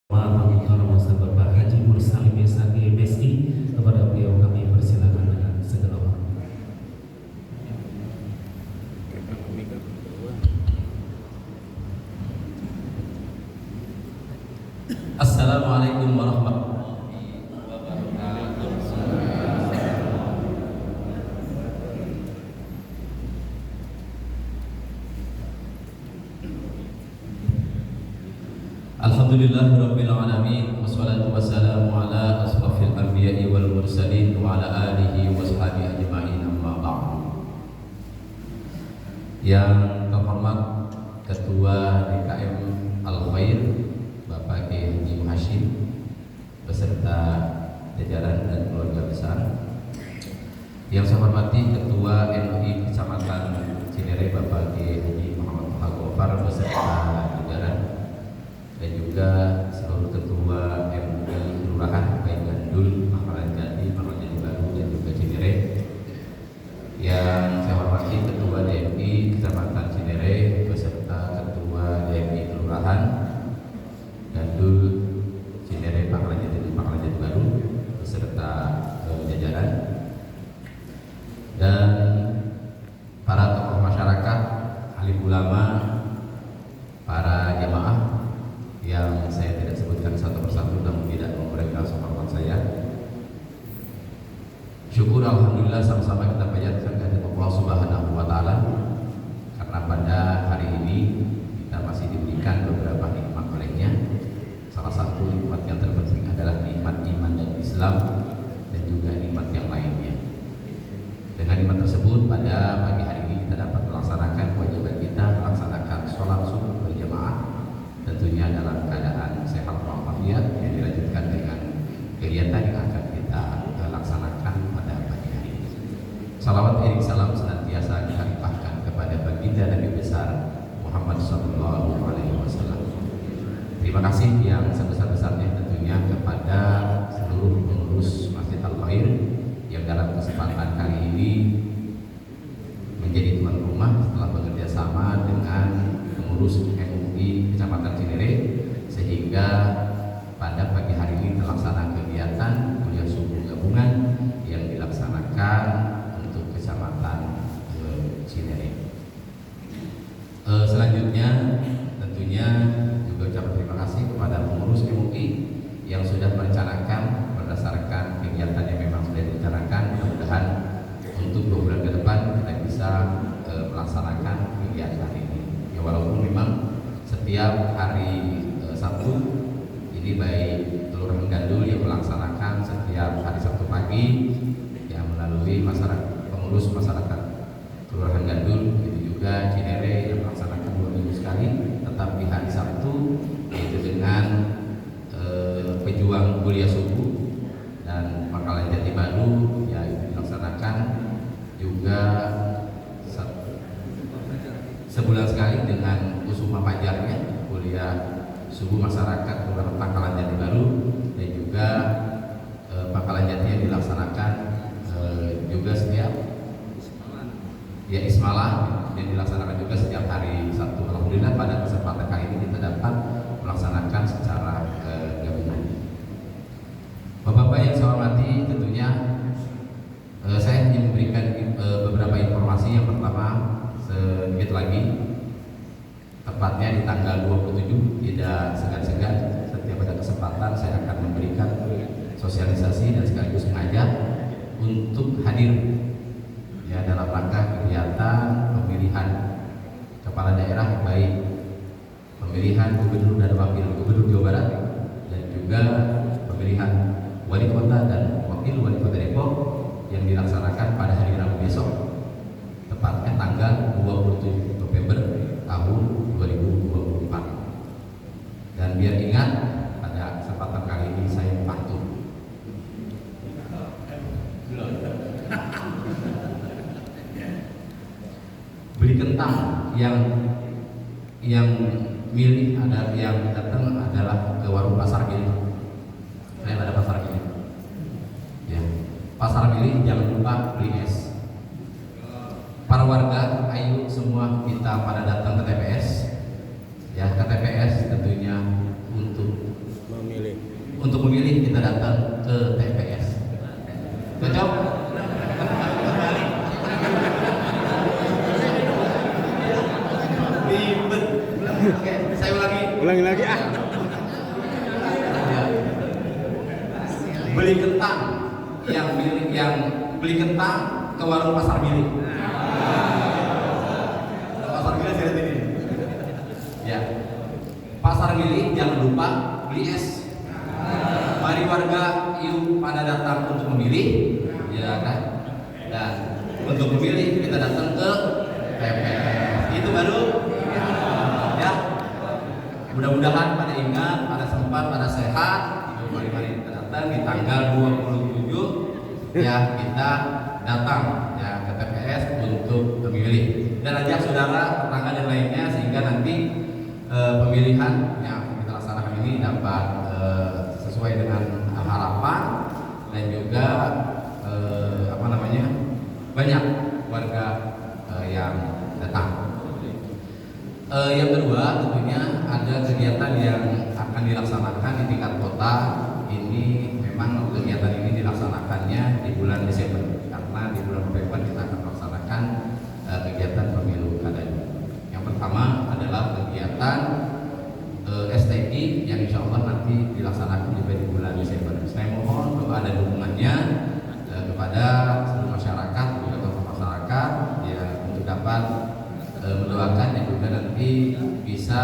Penghormatan Bapak Haji Mursalim Mesaki MSI, kepada beliau kami persilakan dengan segala hormat. Assalamualaikum warahmatullahi wabarakatuh. Alhamdulillahirabbil alamin, wassalatu wassalamu ala asrafil anbiya'i wal mursalin wa ala alihi washabihi ajma'in, amma ba'du. Yang terhormat Ketua DKM Al-Khair Bapak Kiai Haji Hashim beserta jajaran dan keluarga besar. Yang saya hormati Ketua MUI Kecamatan Cinere Bapak Kiai Haji Muhammad Gofar beserta jajaran, dan juga seluruh ketua MUI Kelurahan baik Gandul, Pangkalan Jati, Pangkalan Jati Baru, dan juga Cinere. Yang saya hormati Ketua DMI Kecamatan Cinere beserta Ketua DMI Kelurahan Gandul, Cinere, Pangkalan Jati, dan Pangkalan Jati Baru beserta jajaran, dan para tokoh masyarakat, alim ulama, para jamaah yang saya tidak sebutkan satu persatu namun tidak memberikan hormat saya. Syukur alhamdulillah sama-sama kita panjatkan kepada Allah Subhanahu wa taala, karena pada hari ini kita masih diberikan beberapa nikmat olehnya. Salah satu nikmat yang terpenting adalah nikmat iman dan Islam, dan juga nikmat yang lainnya. Dengan nikmat tersebut pada pagi hari ini kita dapat melaksanakan kewajiban kita, melaksanakan sholat subuh berjamaah, tentunya dalam keadaan sehat walafiat, yang dilanjutkan dengan kegiatan yang akan kita laksanakan pada pagi hari ini. Salawat iring salam senantiasa kita limpahkan kepada baginda Nabi besar Muhammad SAW. Terima kasih yang sebesar-besarnya tentunya kepada seluruh pengurus Masjid Al-Khair yang dalam kesempatan kali ini menjadi tuan rumah setelah bekerja sama dengan pengurus MUI Kecamatan Cinere, sehingga pada pagi hari ini terlaksana kegiatan kuliah subuh gabungan yang dilaksanakan untuk Kecamatan Cinere. Selanjutnya tentunya juga ucapkan terima kasih kepada pengurus MUI yang sudah merencanakan berdasarkan kegiatan yang memang sudah direncanakan. Mudah-mudahan untuk 2 bulan ke depan kita bisa melaksanakan kegiatan ini. Ya, walaupun memang setiap hari Sabtu ini baik Kelurahan Gandul yang melaksanakan setiap hari Sabtu pagi yang melalui pengurus masyarakat Kelurahan Gandul, begitu juga Cinere yang melaksanakan 2 minggu sekali, tetap di hari Sabtu, yaitu dengan pejuang kuliah subuh, dan Pangkalan Jati Baru ya itu dilaksanakan juga sebulan sekali dengan Kusuma Pajarnya kuliah subuh masyarakat Kelurahan Pangkalan Jati Baru, dan juga Pangkalan Jati yang dilaksanakan juga setiap Ismalah yang dilaksanakan juga setiap hari Sabtu. Alhamdulillah pada kesempatan kali ini kita dapat melaksanakan secara gabungan. Bapak-bapak yang saya hormati, tentunya saya hanya memberikan beberapa informasi. Yang pertama, sedikit lagi, tepatnya di tanggal 27, tidak segan-segan setiap ada kesempatan saya akan memberikan sosialisasi dan sekaligus mengajak untuk hadir ya dalam rangka kegiatan pemilihan kepala daerah, baik pemilihan gubernur dan wakil gubernur Jawa Barat, dan juga pemilihan wali kota dan wakil wali kota Depok yang dilaksanakan pada hari Rabu besok, tepatnya tanggal 27 November tahun 2024. Dan biar ingat, pada kesempatan kali ini saya pantun. Beli kentang yang milih ada yang datang adalah ke warung pasar gini. Saya ada pasar gini. Ya, pasar milih jangan lupa beli es. Para warga, ayo semua kita pada datang ke TPS. Ya, ke TPS tentunya untuk untuk memilih kita datang ke TPS. Cocok? Ribet. Oke, saya Ulangi lagi ah. Beli kentang yang beli kentang ke warung pasar milik. Pasar milik saya ini. Ya. Pasar milik jangan lupa beli es. Mari warga yuk pada datang untuk memilih, ya kan? Dan untuk memilih kita datang ke TPS. Itu baru ya. Mudah-mudahan pada ingat, pada sempat, pada sehat. Mari kita datang di tanggal 27 ya, kita datang ya ke TPS untuk memilih dan ajak saudara, tetangga dan lainnya sehingga nanti pemilihan yang kita laksanakan ini dapat sesuai dengan harapan dan juga banyak warga yang datang. Yang kedua tentunya ada kegiatan yang akan dilaksanakan di tingkat kota. Ini memang kegiatan ini dilaksanakannya di bulan Desember karena di bulan November kita akan melaksanakan kegiatan pemilu kada. Yang pertama adalah kegiatan STI yang insya Allah nanti dilaksanakan juga di bulan Desember. Saya mohon doa dan dukungannya kepada seluruh masyarakat, juga tokoh masyarakat ya untuk dapat mendoakan yang juga nanti bisa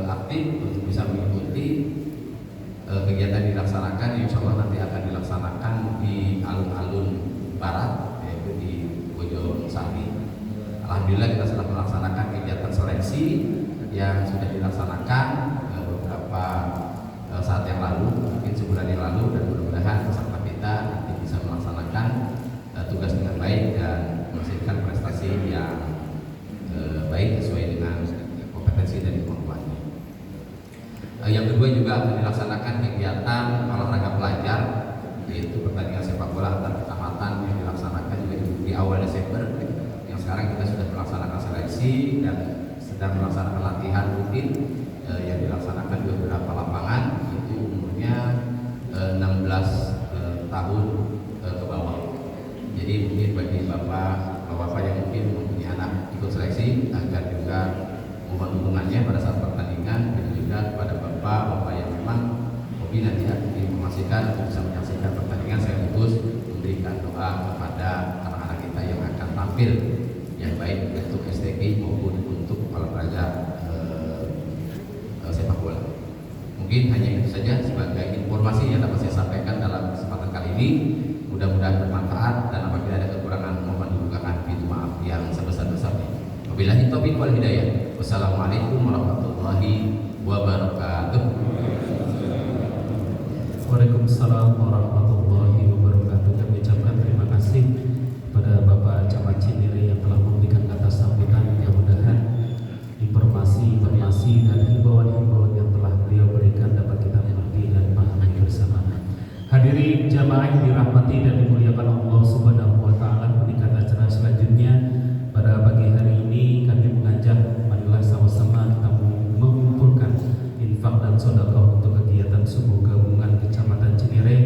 aktif untuk bisa mengikuti kegiatan dilaksanakan yang insya Allah nanti akan dilaksanakan di alun-alun barat yaitu di Bojong-Sari. Alhamdulillah kita sudah melaksanakan kegiatan seleksi yang sudah dilaksanakan beberapa saat yang lalu, mungkin sebulan yang lalu, dan mudah-mudahan peserta kita nanti bisa melaksanakan tugas dengan baik dan menghasilkan prestasi yang baik sesuai dengan kompetensi dan kemampuannya. Yang kedua juga akan dilaksanakan kegiatan olahraga pelajar yaitu pertandingan sepak bola antar kecamatan yang dilaksanakan juga di awal Desember. Yang sekarang kita sudah melaksanakan seleksi dan sedang melaksanakan latihan rutin yang dilaksanakan di beberapa lapangan itu umurnya 16 tahun ke bawah. Jadi mungkin bagi bapak yang mungkin mempunyai anak ikut seleksi agar juga mohon dukungannya pada saat pertandingan, dan juga kepada bapak yang memang hobi nanti akan diinformasikan untuk bisa menyaksikan pertandingan sekaligus memberikan doa kepada anak-anak kita yang akan tampil yang baik untuk STI maupun untuk olahraga sepak bola. Mungkin hanya itu saja sebagai informasi yang dapat saya sampaikan dalam kesempatan kali ini. Mudah-mudahan bermanfaat dan apabila ada kekurangan mohon dibukakan pintu maaf yang sebesar-besarnya. Wabillahi taufiq wal hidayah. Wassalamualaikum warahmatullahi wabarakatuh. Waalaikumsalam warahmatullahi wabarakatuh. Kami ucapkan terima kasih kepada Bapak Camat Cinere yang telah memberikan kata sambutan. Mudah-mudahan informasi dan himbauan yang telah beliau berikan dapat kita mengerti dan pahami bersama. Hadirin jamaah yang dirahmati dan dimuliakan Allah Subhanahu wa taala, meningkat acara selanjutnya pada pagi hari ini kami mengajak marilah sama-sama kita mengumpulkan infak dan sedekah untuk kegiatan subuh gabungan Kecamatan Cinere,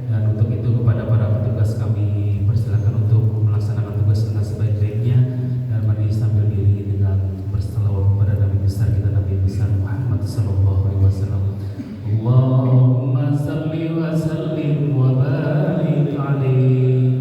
dan untuk itu kepada para petugas kami persilakan untuk melaksanakan tugas dengan sebaik-baiknya, dan mari sambil diiringi dengan berselawat kepada Nabi besar kita, Nabi besar Muhammad sallallahu alaihi wasallam. Allahumma salli wa sallim wa barik alaihi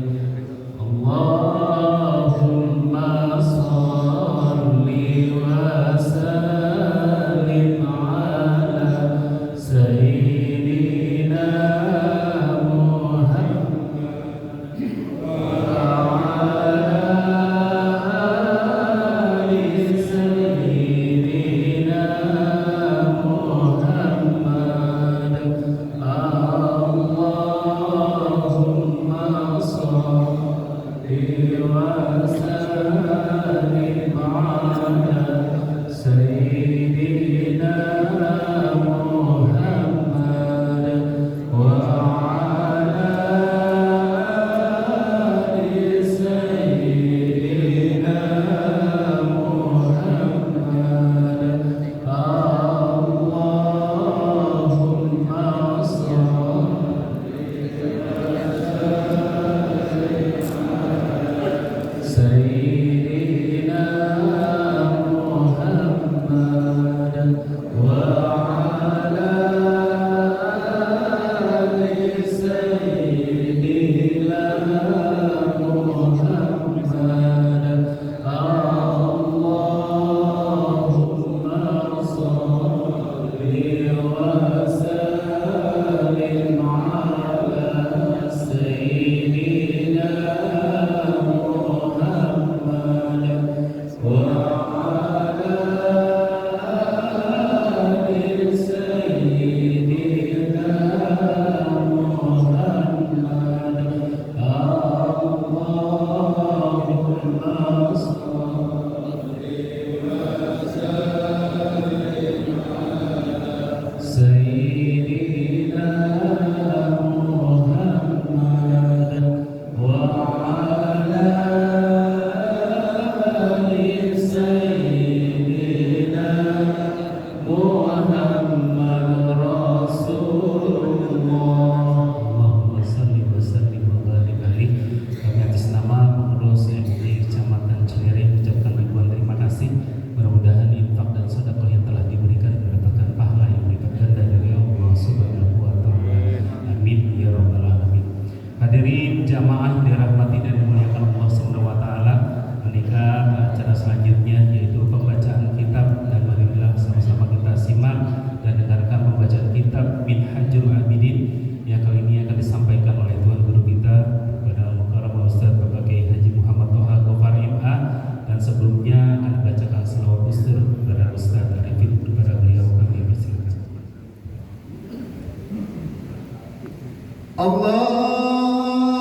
Allahumma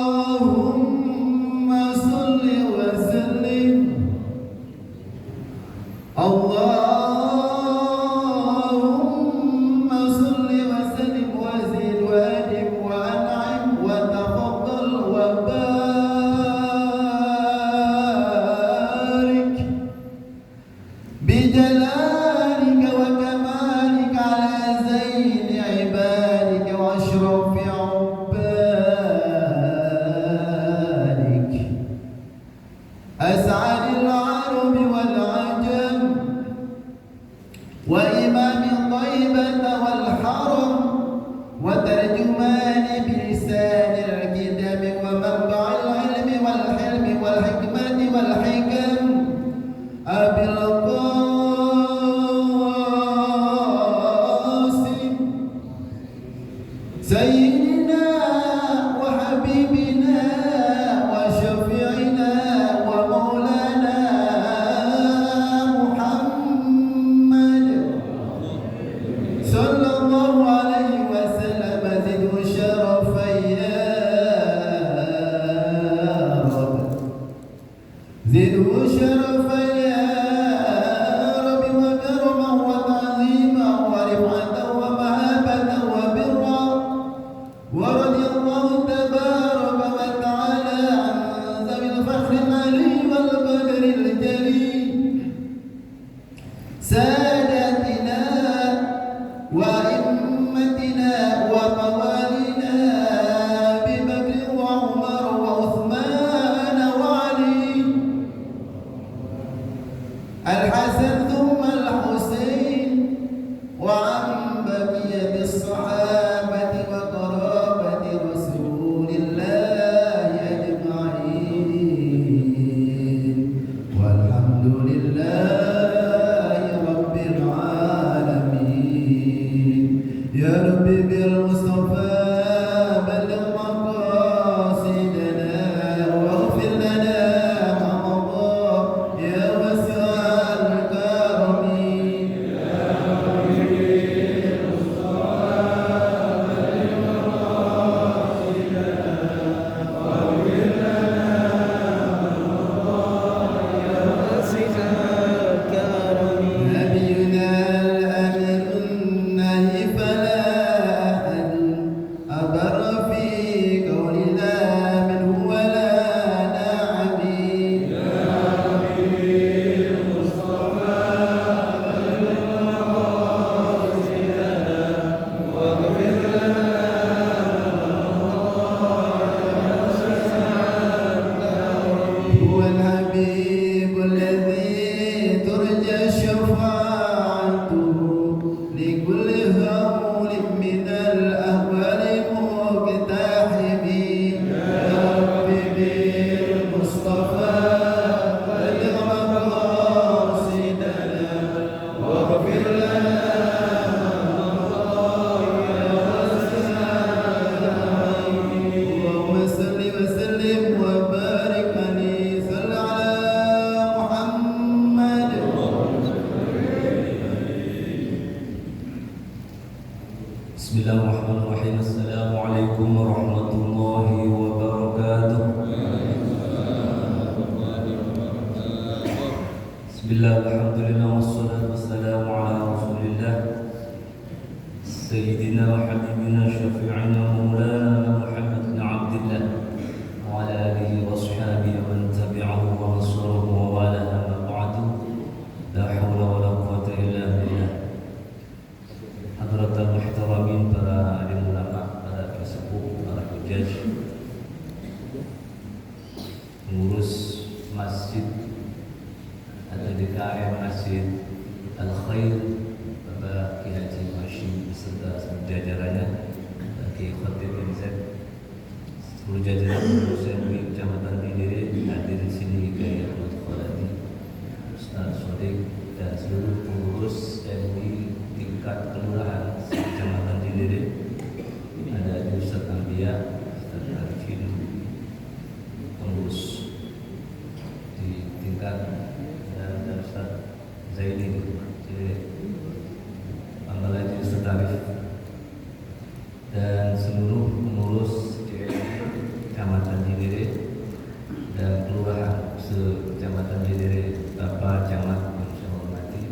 salli wa sallim. Allahumma salli wa sallim wa zid wa adim wa an'im wa tafaddal wa barik bijalalika wa kamalika ala zaini ibadika wa ashrafi ubbadik as'adil arabi wal ajam wa imam taibata wal haram wa tarjumani bilisani al-kitab wa manba'il ilmi wal hilmi wal hikmati wal hikam abil qasim sayyidina wa habibina wa syafi'ina wa maulana Muhammad sallallahu alaihi wasallam zidhu syarafan ya Rabb zidhu syarafan ya Rabbi wa karama wa ta'zima wa rif'atan wa mahabatan wa birra wa radiyallahu tabaraka wa ta'ala an zawil fakhri al-ali wal qadri al-jali ساداتنا وأئمتنا وموالينا أبي بكر وعمر وعثمان وعلي الحسن ثم الحسين وعن بقية الصحابة وقرابة رسول الله أجمعين والحمد لله رب العالمين يا رب بالمصطفى بلغ مقاصدنا واغفر لنا ما مضى يا واسع الكرم نبينا الأمين النهي فلا أحد أبر في قولنا منه ولا نعمي هو الحبيب الذي ترجى شفاعته لكل هول من الأهوال مقتحم يا رب بالمصطفى بلغ مقاصدنا واغفر لنا اللهم صل وسلم وبارك عليه صل على محمد Bismillahirrahmanirrahim. Assalamualaikum warahmatullahi wabarakatuh. Bismillah, alhamdulillah, wassalatu wassalamu ala rasulillah Sayyidina wa habibina syafi'ina maulana Muhammad bin Abdillah wa ala alihi wa ashabihi wa man tabi'ahu wa nasarahu wa wala amma ba'du. La hawla wa la quwwata illa billah. Hadratul muhtaramin, para alim ulama, para sesepuh, para hujaj, pengurus masjid atau DKM Masjid Al-Khair, Bapak Ki Haji Hashim beserta jajarannya, Ki Khatib MZ, seluruh jajaran pengurus MUI Kecamatan Bidiri hadir di sini, Kiai Ahmad Khaladi, Ustaz Sodik, dan seluruh pengurus MUI tingkat kelurahan Kecamatan Bidiri. Ada Ustaz Ambia, Ustaz Arifin, pengurus di tingkat, dan Ustaz Zaini, Panggal Haji Ustaz Arif, dan seluruh pengurus terdiri Bapak Camat yang saya hormati,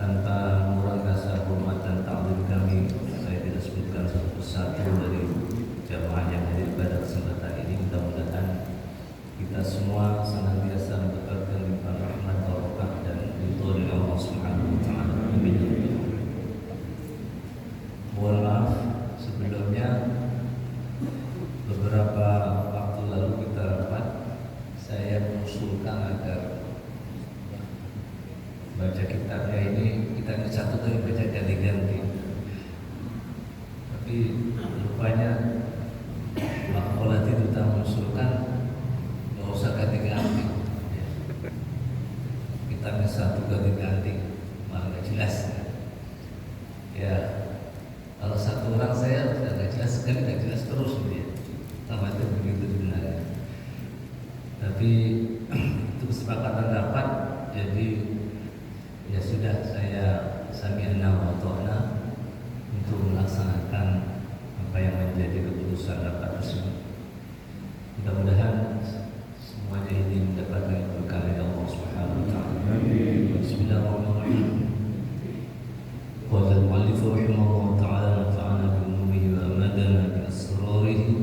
tanpa mengurangi rasa hormat dan takdim kami, saya tidak sebutkan satu persatu dari jamaah yang hadir pada kesempatan ini. Mudah-mudahan kita semua senantiasa mendapatkan limpahan rahmat, barokah dan ridho dari Allah Subhanahu wa taala. Amin. Mohon maaf sebelumnya, beberapa waktu lalu kita rapat, saya mengusulkan agar baca kitabnya ini kita satu kali baca ganti-ganti. Tapi rupanya Pak Kolati itu tak mengusulkan nggak usah ganti-ganti. Kitabnya satu ganti-ganti malah nggak jelas. Ya, kalau satu orang saya sudah nggak jelas sekali, nggak jelas terus dia. Sama itu begitu sebenarnya. Tapi itu kesepakatan rapat, jadi ya sudah, saya sami'na wa ta'na untuk melaksanakan apa yang menjadi keputusan rapat tersebut. Mudah-mudahan semuanya ini mendapatkan berkah dari Allah Subhanahu wa taala. Bismillahirrahmanirrahim. Qala al-mu'allif rahimahullah ta'ala nafa'ana bi umumihi wa amadana bi asrarihi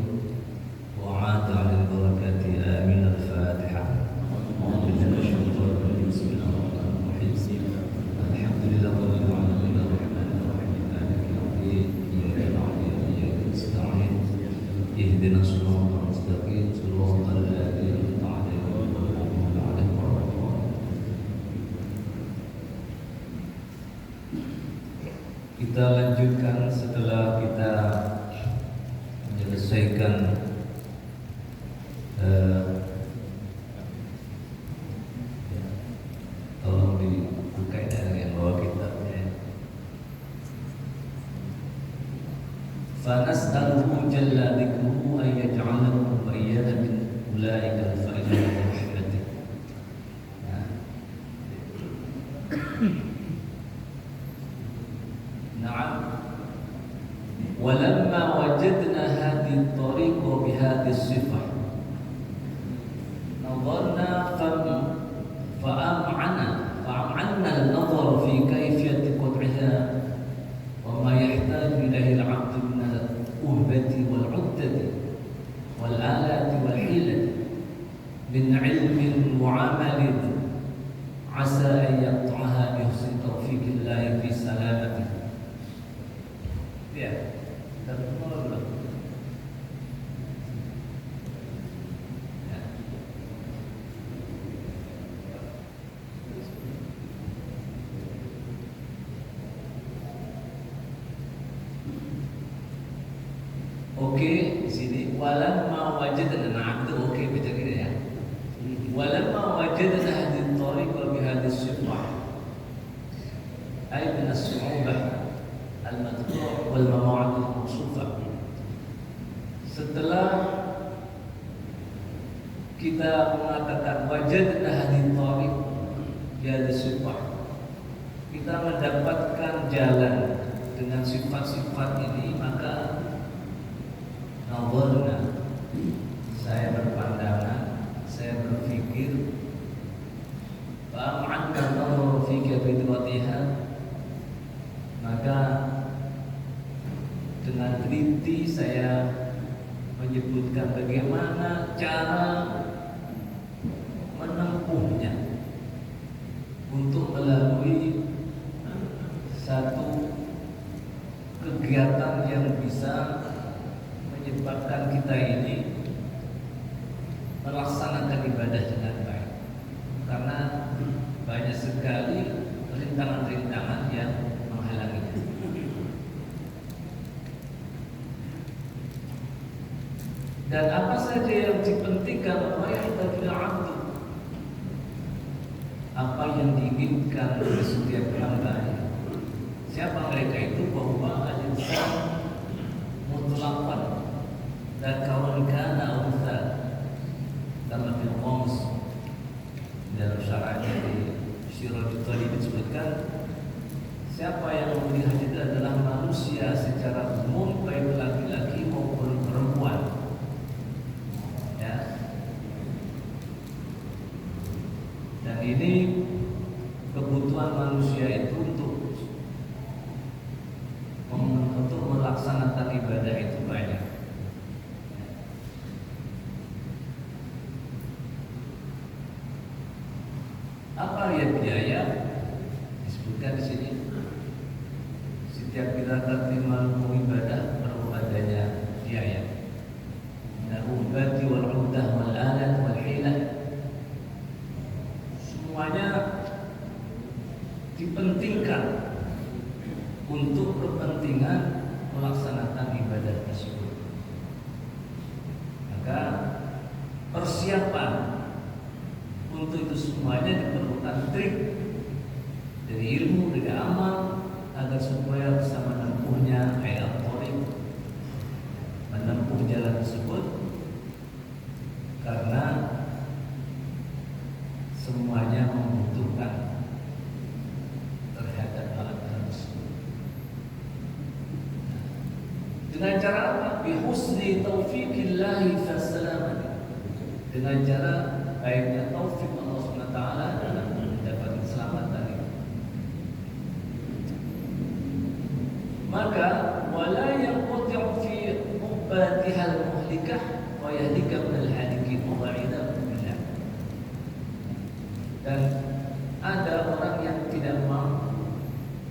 wa 'ada 'ala al-barakati. Amin. Al-Fatihah. اهدنا الصراط المستقيم صراط الذين أنعمت عليهم غير المغضوب عليهم ولا الضالين. Kita lanjutkan setelah kita menyelesaikan tolong dibuka yang bawa kitabnya. فنسأله جل ذكره أن يجعله وإيانا من أولئك الفائزين برحمته. نعم. ولما وجدنا هذه الطريق بهذه الصفة نظرنا فأمعنا النظر في كيفية قطعها وما يحتاج إليه العبد من الأهبة والعدة والآلات والحيلة من علم وعمل عسى أن يقطعها بحسن توفيق الله في سلامته. Ya, kita berdoa. Oke, di sini walamma wajadna, nah itu oke baca gini ya. Walamma wajadna hadhihi tariqa bi hadhihi sifah ay min as-su'ubah al-madhkur wal mawa'id al-mawsufah. Setelah kita mengatakan wajadna hadhihi tariqa bi hadhihi sifah, kita mendapatkan jalan dengan sifat-sifat ini, maka nazarna, saya berpandangan, saya berpikir, fa'am'anna nazar fi fitratiha, maka dengan teliti saya menyebutkan bagaimana cara menempuhnya untuk melalui satu kegiatan yang bisa menyebabkan kita ini melaksanakan ibadah dengan baik, karena banyak sekali rintangan-rintangan yang menghalanginya. Dan apa saja yang dipentingkan oleh abdu, apa yang diinginkan oleh setiap hamba. Siapa mereka itu? Bahwa al-insan mutlaqan dzakaran kana untha, kama fil qamus, dalam syarahnya di Syirajul Talib disebutkan, siapa yang melihat itu adalah manusia secara umum, baik laki-laki maupun perempuan. Ya. melaksanakan ibadah itu banyak. Apa ya biaya? Disebutkan di sini. Setiap kita terima ibadah perlu adanya biaya. Al-ubati wal-udah wal-alat wal-hilah, semuanya dipentingkan untuk kepentingan melaksanakan ibadah tersebut. Maka persiapan untuk itu semuanya diperlukan trik dari ilmu, dari amal, agar supaya bisa menempuhnya al-thariq, menempuh jalan tersebut, karena semuanya membutuhkan terhadap alat-alat tersebut. Dengan cara apa? Bihusni taufiqillahi fasalamati, dengan cara baiknya taufik Allah SWT dalam mendapat keselamatan itu. Maka wala yanqati'u fi ubbatiha al-muhlikah wa yahdika min al-hadikin wa wa'idha billah. Dan ada orang yang tidak mampu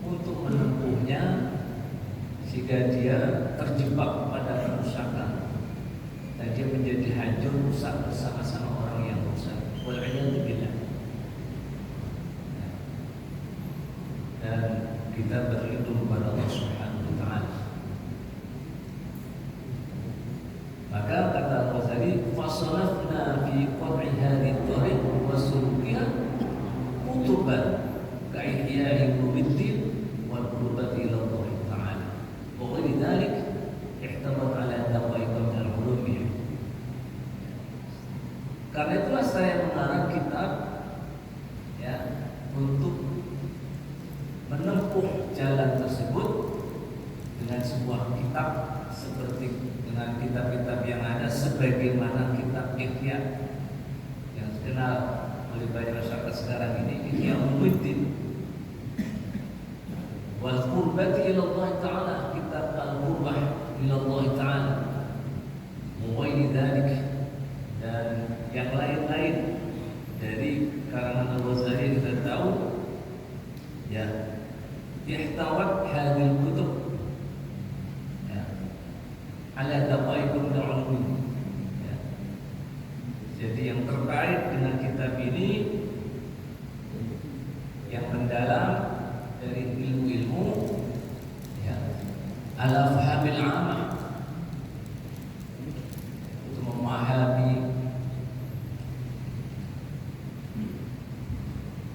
untuk menempuhnya sehingga dia terjebak pada kerusakan dan dia menjadi hancur rusak bersama-sama orang yang rusak. Wal a'idha billah. Dan kita berlindung kepada Allah Subhanahu wa taala. Maka kata Al-Ghazali, fasalafna fi qad'i hadhihi at-tariq wa sulukiha kutuban ka'ihya'i ulumuddin wal qurbati ila Allah taala. Wa ghairi dzalik ihtamat ala daqaiq min al-ulum. Karena itulah saya mengarang kitab ya untuk menempuh jalan tersebut dengan sebuah kitab seperti dengan kitab-kitab yang ada, sebagaimana kitab Ihya yang dikenal oleh banyak masyarakat sekarang ini, Ihya Ulumuddin, wal qurbati ila Allah taala, kitab al-qurbah ila Allah taala, wa ghairi dzalik, dan yang lain-lain dari karangan Al-Ghazali. Kita tahu ya, ihtawat hadhil kutub ya ala daqaiqun ulum ya. Jadi yang terkait dengan kitab ini yang mendalam dari ilmu-ilmu ya, ala fahamil amah, untuk memahami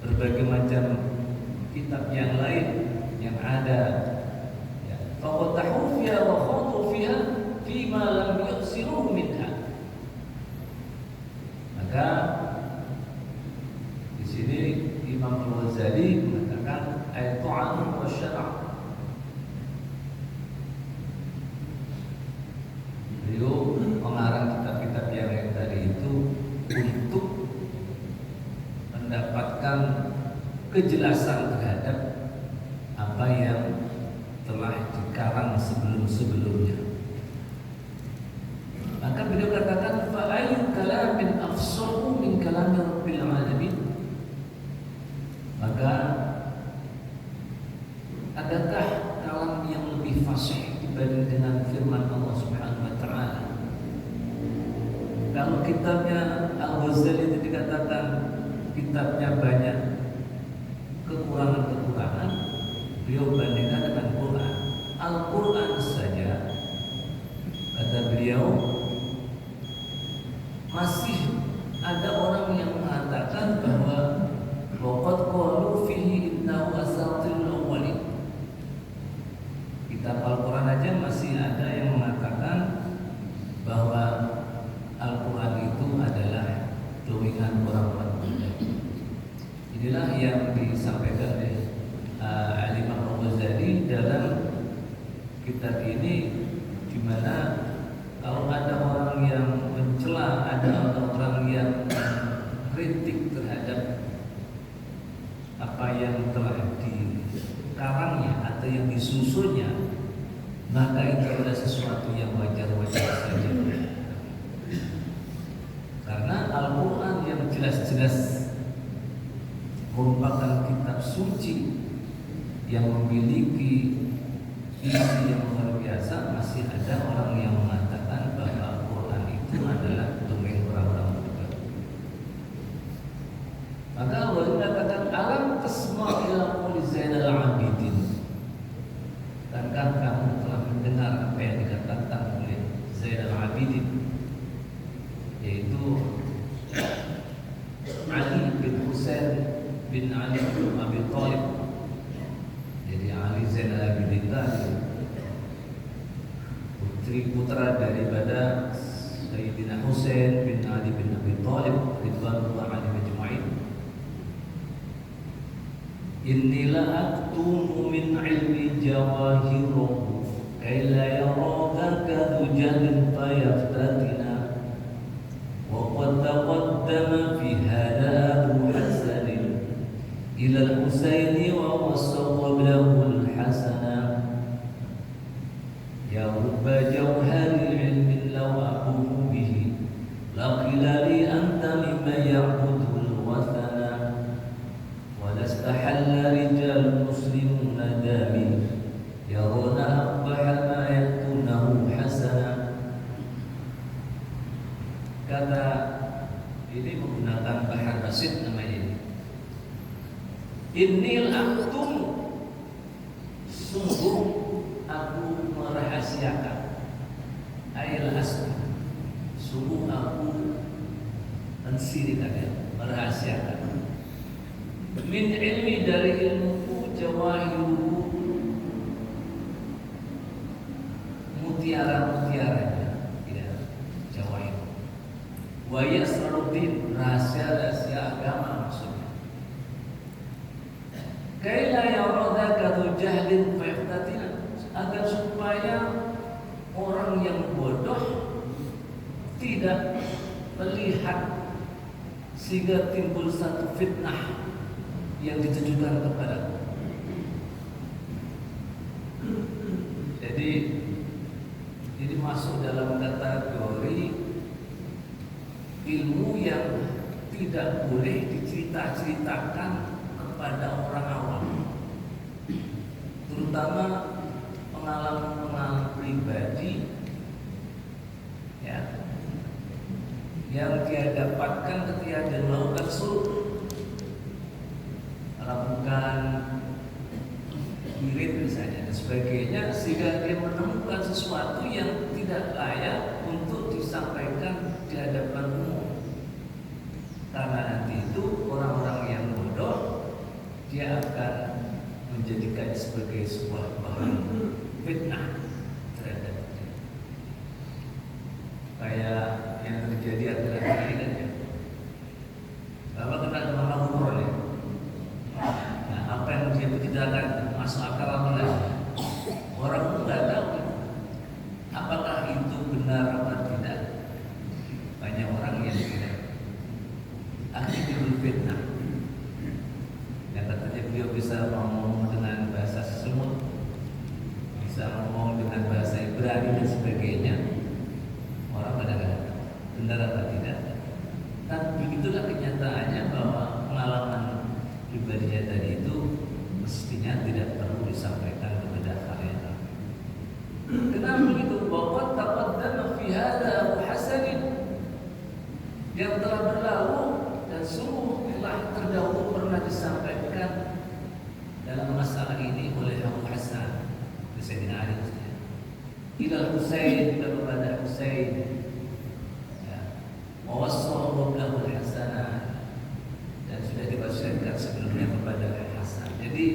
berbagai macam kitab yang lain yang ada ya, faqatahu fiha wa khadu fiha fima lam yuksiru minha. Maka di sini Imam Al-Ghazali mengatakan ayatu'an wa syara'. Beliau mengarang kitab-kitab yang lain tadi itu untuk mendapatkan kejelasan terhadap apa yang telah dikarang sebelum-sebelumnya. Maka beliau katakan fa ayyu kalamin afsahu min kalami rabbil alamin. Maka adakah kalam yang lebih fasih dibanding dengan firman Allah Subhanahu wa taala? Kalau kitabnya Al-Ghazali itu dikatakan kitabnya banyak kekurangan-kekurangan, beliau bandingkan dengan Quran. Al-Quran saja, kata beliau, masih ada orang yang mengatakan bahwa waqad qalu fihi innahu asatirul awwalin. Kitab Al-Quran aja masih ada yang mengatakan bahwa Al-Quran itu adalah tulisan orang-orang muda. Inilah yang disampaikan oleh Al-Imam Al-Ghazali dalam kitab ini, di mana kalau ada orang yang mencela, ada orang yang kritik terhadap apa yang telah dikarangnya atau yang disusunnya, maka itu jelas-jelas merupakan kitab suci yang memiliki isi yang luar biasa, masih ada orang yang mengatakan bahwa Al-Quran itu adalah domain orang-orang beriman. Maka Allah mengatakan alam tasma' ila qouli Zainal Abidin. Bukankah kamu telah mendengar apa yang dikatakan oleh Zainal Abidin, yaitu Ali bin Husain bin Ali bin Abi Thalib. Jadi Ali Zainal Abidin tadi putra daripada Sayyidina Husain bin Ali bin Abi Thalib ridwanullah alaihi ajma'in. Inilah aktumu min ilmi jawahiruhu kaila yaraka kadhujalin fayaftatina wa qad taqaddama fi hada Abu Hasan ila al-Husaini wa wasawwab lahu al-Hasana ya rubba jawhari ilmin law aqumu bihi laqila li anta mimma ya'budu al-wathana واستحل رجال مسلمون دامي يرون أقبح ما يكونه حسنا. Kata ini menggunakan bahasa basit namanya ini. Innil aktum, sungguh aku merahasiakan. Ayat asli, sungguh aku mensirikan, merahasiakan. Min ilmi dari ilmuku jawahiruhu, mutiara-mutiaranya, ya, jawahir. Wa yasruddin, rahasia-rahasia agama maksudnya. Kaila yarada kadu jahlin fayaftatina, agar supaya orang yang bodoh tidak melihat sehingga timbul satu fitnah yang ditujukan kepada. Jadi ini masuk dalam kategori ilmu yang tidak boleh dicerita-ceritakan kepada orang awam, terutama pengalaman-pengalaman pribadi ya, yang dia dapatkan ketika dia melakukan sulh, melakukan mirip misalnya dan sebagainya, sehingga dia menemukan sesuatu yang tidak layak untuk disampaikan di hadapan umum. Karena nanti itu orang-orang yang bodoh dia akan menjadikan sebagai sebuah bahan fitnah terhadap dia. Kayak yang terjadi akhir-akhir ini kan ya, bahwa kena nama umroh ya. Nah, apa yang dia berceritakan masuk akal apa enggak? Orang pun nggak tahu apakah itu benar atau tidak. Banyak orang yang tidak. Akhirnya fitnah. Yang katanya beliau bisa ngomong dengan bahasa semut, bisa ngomong dengan bahasa Ibrani dan sebagainya. Orang kadang-kadang benar atau tidak. Tapi begitulah kenyataannya bahwa pengalaman pribadinya tadi itu mestinya tidak perlu disampaikan kepada kalian. Kenapa begitu? Bahwa taqaddama fi hadza Abu Hasan yang telah berlalu dan sungguh telah terdahulu pernah disampaikan dalam masalah ini oleh Abu Hasan Sayyidina Ali ila Husain, kepada Husain ya, wassallallahu lahu al-hasanah, dan sudah diwasiatkan sebelumnya kepada Hasan. Jadi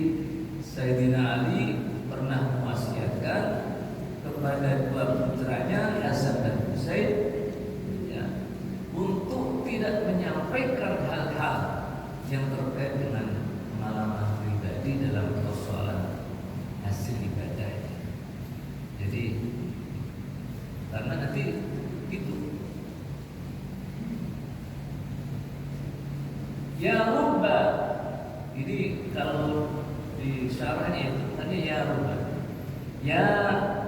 Sayyidina Ali pernah mewasiatkan kepada dua putranya Hasan dan Husain ya, untuk tidak menyampaikan hal-hal yang terkait dengan pengalaman pribadi dalam persoalan hasil ibadah. Jadi karena nanti itu ya rubba, ini kalau di syarahnya itu tadi ya rubba, ya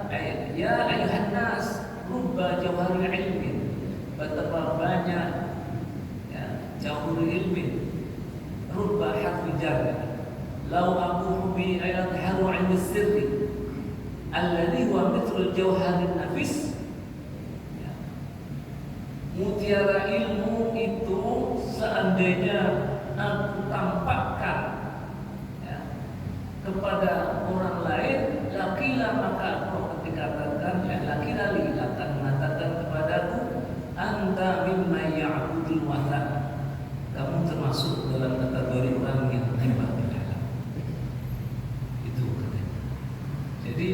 ayuhan nas rubba jawharil ilmi, betapa banyak ya, jauhul ilmi rubba harfi jar law aqulu bi ayat haru ilmi sirri alladhi huwa mithlul jawharin nafis. Ya. Mutiara ilmu itu seandainya aku tampakkan kepada orang lain, lakilah maka aku dikatakan laki-laki akan mengatakan kepadaku, anta mimma ya'budul wathan, kamu termasuk dalam kategori orang yang menyembah berhala. Itu katanya. Jadi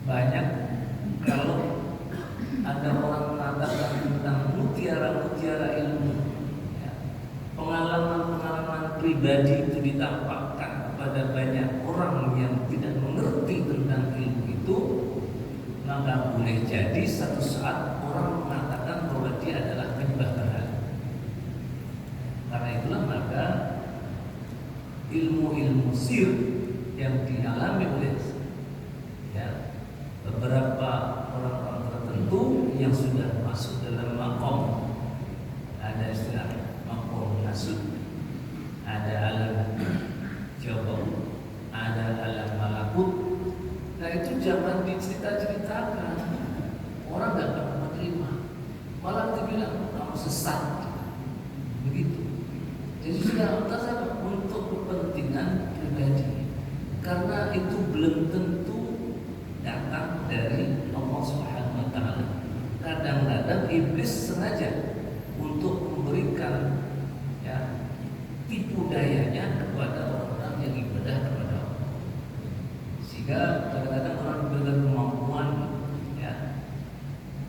banyak kalau ada orang mengatakan tentang mutiara-mutiara ilmu, pengalaman-pengalaman pribadi itu ditampakkan kepada banyak orang yang tidak mengerti tentang ilmu itu, maka boleh jadi satu saat orang mengatakan bahwa dia adalah penyembah berhala. Karena itulah maka ilmu-ilmu sir yang dialami oleh beberapa orang-orang tertentu yang sudah masuk dalam makom, ada istilah makom nasud, ada alam coba, ada alam malakut. Nah itu jangan dicerita-ceritakan, orang nggak akan menerima, malah dibilang kamu sesat, begitu. Jadi sudah terserah untuk kepentingan pribadi, karena itu belum tentu datang dari Allah Subhanahu wa Ta'ala. Kadang-kadang iblis sengaja untuk memberikan tipu dayanya kepada orang-orang yang ibadah kepada Allah, sehingga kadang-kadang orang diberikan kemampuan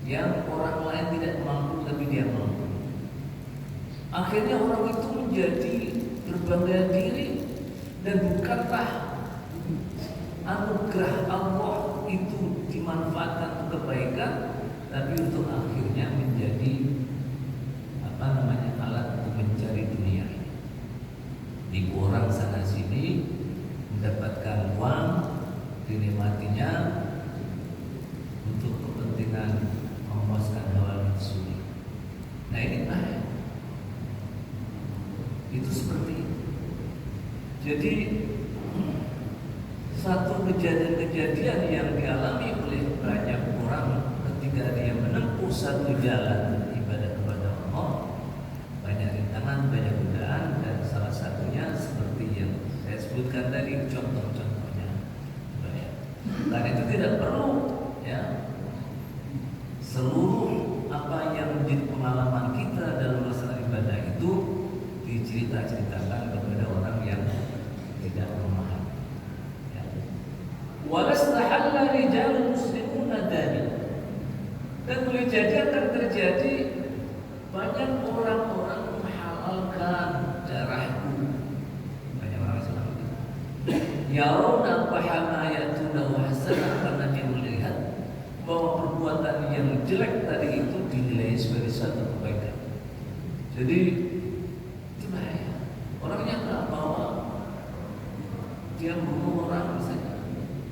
yang orang lain tidak mampu tapi dia mampu. Akhirnya orang itu menjadi berbangga diri, dan bukanlah anugerah Allah itu dimanfaatkan untuk kebaikan, tapi untuk akhirnya menjadi alat untuk mencari dunia ini. Tipu orang sana sini mendapatkan uang, dinikmatinya untuk kepentingan memuaskan hawa nafsu. Nah ini bahaya. Itu seperti itu. Jadi satu kejadian-kejadian yang dialami oleh banyak orang ketika dia menempuh satu jalan ibadah kepada Allah, banyak rintangan, banyak godaan, dan salah satunya seperti yang saya sebutkan tadi contoh-contohnya. Karena itu tidak perlu seluruh apa yang menjadi pengalaman kita dalam masalah ibadah itu dicerita-ceritakan kepada orang yang tidak memahami. Walastahalla rijalul muslimuna dzalik. Dan boleh jadi akan terjadi banyak orang-orang menghalalkan darahku. Banyak orang Islam itu. Yarawna fahamayatuna wa hasanah, karena dia melihat bahwa perbuatan yang jelek tadi itu dinilai sebagai satu kebaikan. Jadi itu bahaya. Orangnya nggak bawa, dia membunuh orang misalnya,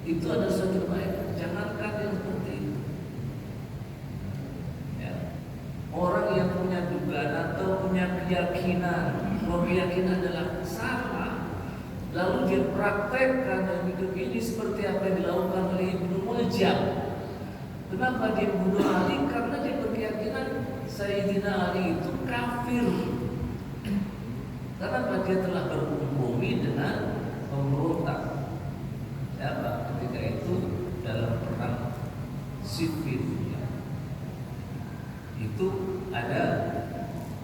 itu adalah suatu kebaikan. Jangankan yang seperti itu. Orang yang punya dugaan atau punya keyakinan bahwa keyakinan adalah salah, lalu dia praktekkan dalam hidup ini seperti apa yang dilakukan oleh Ibnu Muljam. Kenapa dia bunuh Ali? Karena dia berkeyakinan Sayyidina Ali itu kafir. Karena dia telah berkompromi dengan pemberontak. Ketika itu dalam perang Siffin, itu ada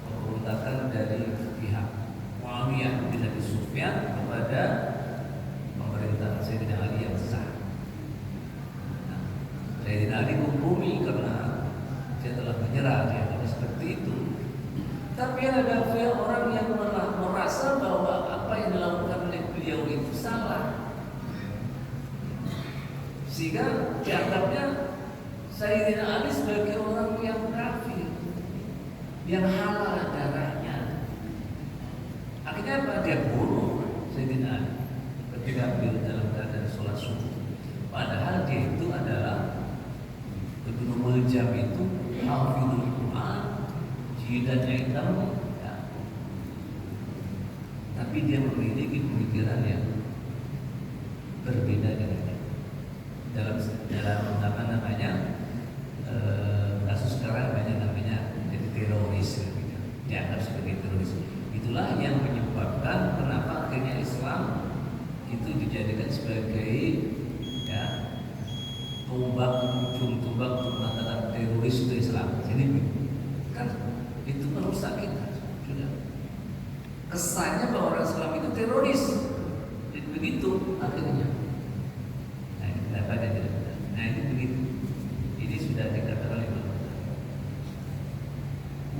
pemberontakan dari pihak Muawiyah bin Abi Sufyan kepada pemerintahan Sayyidina Ali yang sah. Sayyidina Ali kompromi karena dia telah menyerah, dia harus seperti itu. Tapi ada orang yang merasa bahwa apa yang dilakukan oleh beliau itu salah, sehingga dianggapnya Sayyidina Ali sebagai orang yang kafir, yang halal darahnya. Akhirnya apa? Dia bunuh Sayyidina Ali ketika beliau dalam keadaan sholat subuh. Padahal dia itu adalah Ibnu Muljam itu hafizul Quran, film, ya. Tapi dia memiliki pemikiran yang berbeda dengannya. Dalam apa namanya kasus sekarang namanya jadi teroris, gitu. Dianggap sebagai teroris. Itulah yang menyebabkan kenapa akhirnya Islam itu dijadikan sebagai ya ujung tombak untuk mengatakan teroris itu Islam. Jadi kan itu merusak kita sudah. Kesannya bahwa orang Islam itu teroris. Jadi begitu akhirnya. Nah, ini pendapatnya tidak benar. Nah, ini begitu. Ini sudah dikatakan oleh Imam.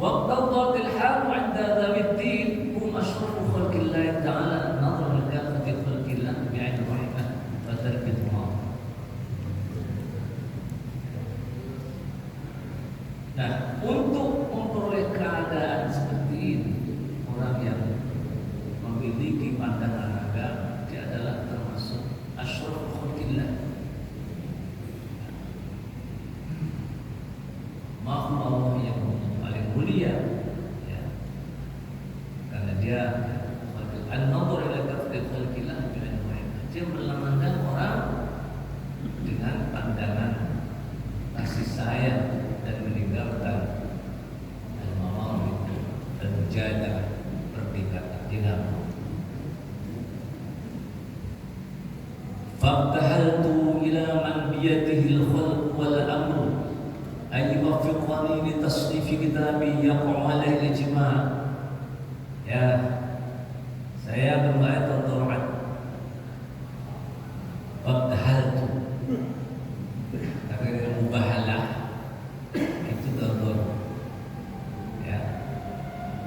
وَقَضَّتِ الْحَالُ عِنْدَ ذَوِي الدِّينِ هُمْ أَشْرَفُ خَلْقِ اللَّهِ تَعَالَى النَّظْرَ لِكَافَةِ خَلْقِ اللَّهِ بِعَيْنِ الرَّحْمَةِ وَتَرْكِ الْمَعَاصِي. Nah, untuk memperoleh keadaan seperti ini, orang yang memiliki pandangan agama dia adalah termasuk asyraf khalqillah, makhluk Allah yang paling mulia, ya. Karena dia an-nadhar ila kafati khalqillah dia memandang orang dengan pandangan kasih sayang dan meninggalkan al-mawamid dan menjaga perbedaan dinam. Fabtahaltu ila man biyadihi al-khalq wal amr ay yuwaffiqani li tasnif kitabi yaqa'u alaihi al-ijma'. Ya, saya berdoa tadarruan. Fabtahaltu karena mubahalah itu tadarruan. Ya,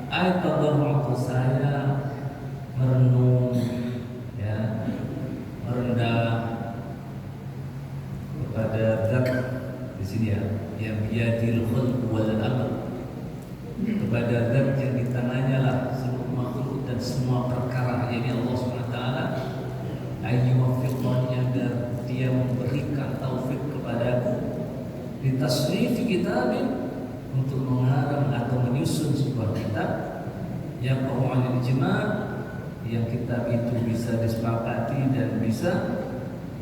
ay tadarruan saya merenung, ya, merendah kepada zat di sini ya, yang biyadil khalq wal amr, kepada zat yang di tangannya lah seluruh makhluk dan semua perkara, yakni Allah SWT. Ayyuwaffiqani, agar dia memberikan taufik kepadaku di tasnif kitabin, untuk mengarang atau menyusun sebuah kitab yang qaw'al ijma', yang kitab itu bisa disepakati dan bisa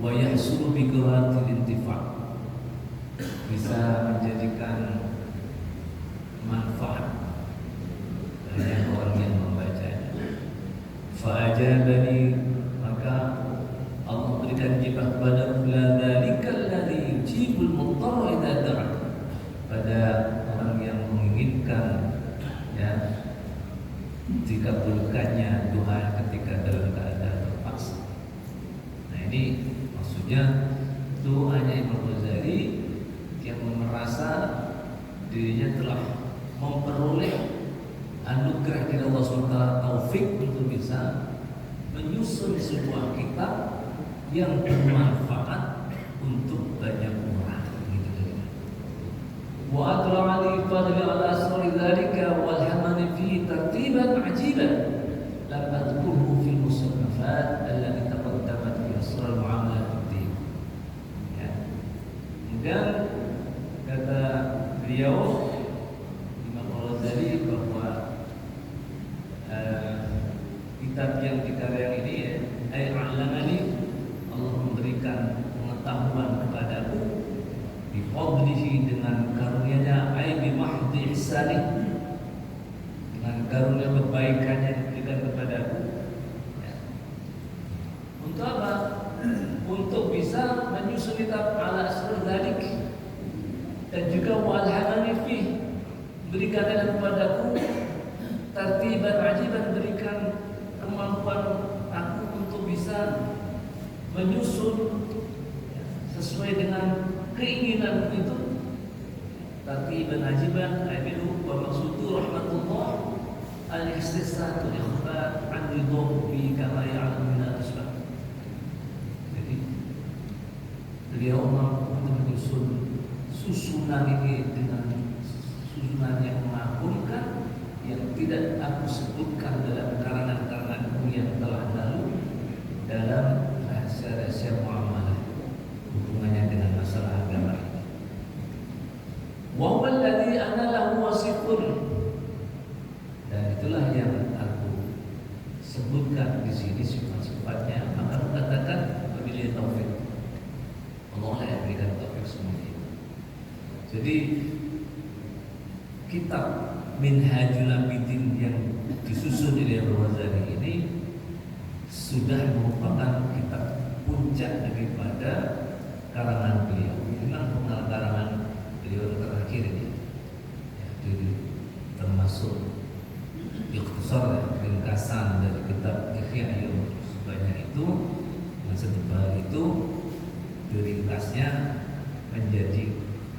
wa yahsulu bi qira'atil intifa', bisa menjadikan manfaat bagi orang yang membacanya. Fa ajabani, maka Allah berikan jibah pada dzalika alladhi yujibul mudtarra idza da'a, pada orang yang menginginkan, ya, dikabulkannya doa ketika dalam keadaan terpaksa. Nah, ini maksudnya doanya Imam Ghazali yang merasa dirinya telah memperoleh anugerah dari Allah SWT, taufik untuk bisa menyusun sebuah kitab yang bermanfaat untuk banyak orang. Wa adra'ani fadli ala asri dzalika wal hamani fi tartiban ajiban lam adkurhu fil musannafat allati taqaddamat fi asrar muamalat ad-din. Ya. Kemudian kata beliau Imam Ghazali bahwa kitab yang dikarang ini, ya, ay alamani, Allah memberikan pengetahuan kepadaku bi fadlihi, dengan karunia-Nya, ay bi mahdi ihsani, dengan karunia kebaikannya yang diberikan kepadaku. Ya. Untuk apa? Untuk bisa menyusun kitab ala asrar dzalik, dan juga wa alhamani fi, berikan kepadaku tartiban ajiban, berikan kemampuan aku untuk bisa menyusun sesuai dengan keinginan itu. Tartiban ajiban aibilu wa maqsudu rahmatullah al-ihsisatu ikhbar an ridho bi kama ya'lamu min al-asbab. Jadi beliau mampu menyusun susunan ini dengan susunan yang mengagumkan, yang tidak aku sebutkan dalam karangan-karanganku yang telah lalu dalam rahasia-rahasia muamalah hubungannya dengan masalah agama ini. Wa huwa alladhi ana lahu wasifun, semuanya. Jadi kitab Minhajul Abidin yang disusun oleh Al-Ghazali ini sudah merupakan kitab puncak daripada karangan beliau. Memang bukan karangan beliau terakhir ini, ya, termasuk ikhtisar, ringkasan dari kitab Ihya sebanyak itu, yang setebal itu diringkasnya menjadi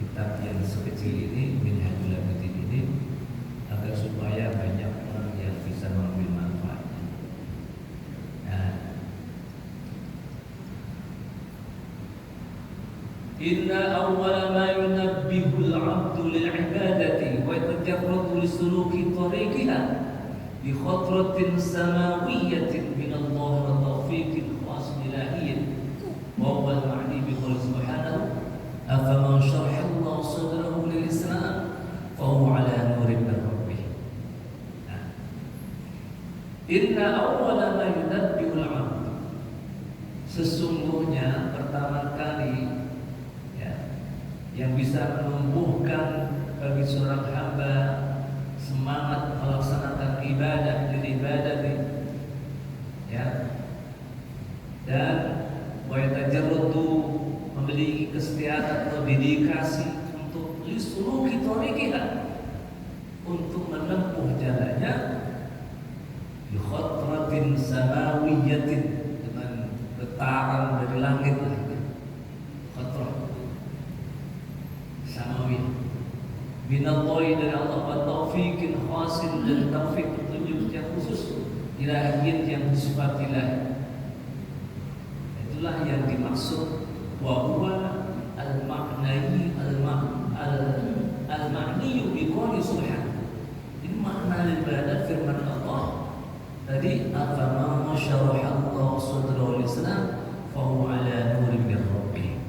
kitab yang sekecil ini, Minhajul Abidin ini, agar supaya banyak orang yang bisa mengambil manfaatnya. Nah, inna awwala ma yunabbihul 'abdu lil 'ibadati wa yatajarradu li suluki tariqiha bi khatratin samawiyyatin min Allah wa tawfiqin khas ilahiyyin wa huwa al-ma'ni bi qawli subhanahu afaman sharaha Allah sadrahu lil Islam fa huwa 'ala nurin min rabbih. Inna awwala ma yunabbihul 'abdu, sesungguhnya pertama kali yang bisa menumbuhkan bagi seorang hamba semangat melaksanakan ibadah dan ibadah, ya, dan wayatajarrudu memiliki kesetiaan atau dedikasi untuk lisuluki thariqiha, untuk menempuh jalannya bi khatratin samawiyyatin, dengan getaran dari langit. Khatrah samawi minallahi, dari Allah, wa taufiqin khasin, dan taufik petunjuk yang khusus, ilahiyyin yang bersifat ilahi. Itulah yang dimaksud wa huwa al-ma'nayi al-ma'niyu bi qouli subhanahu. Ini makna ibadah firman Allah tadi, afama syaraha Allah sadrahu lil Islam fa huwa ala nurin min rabbih.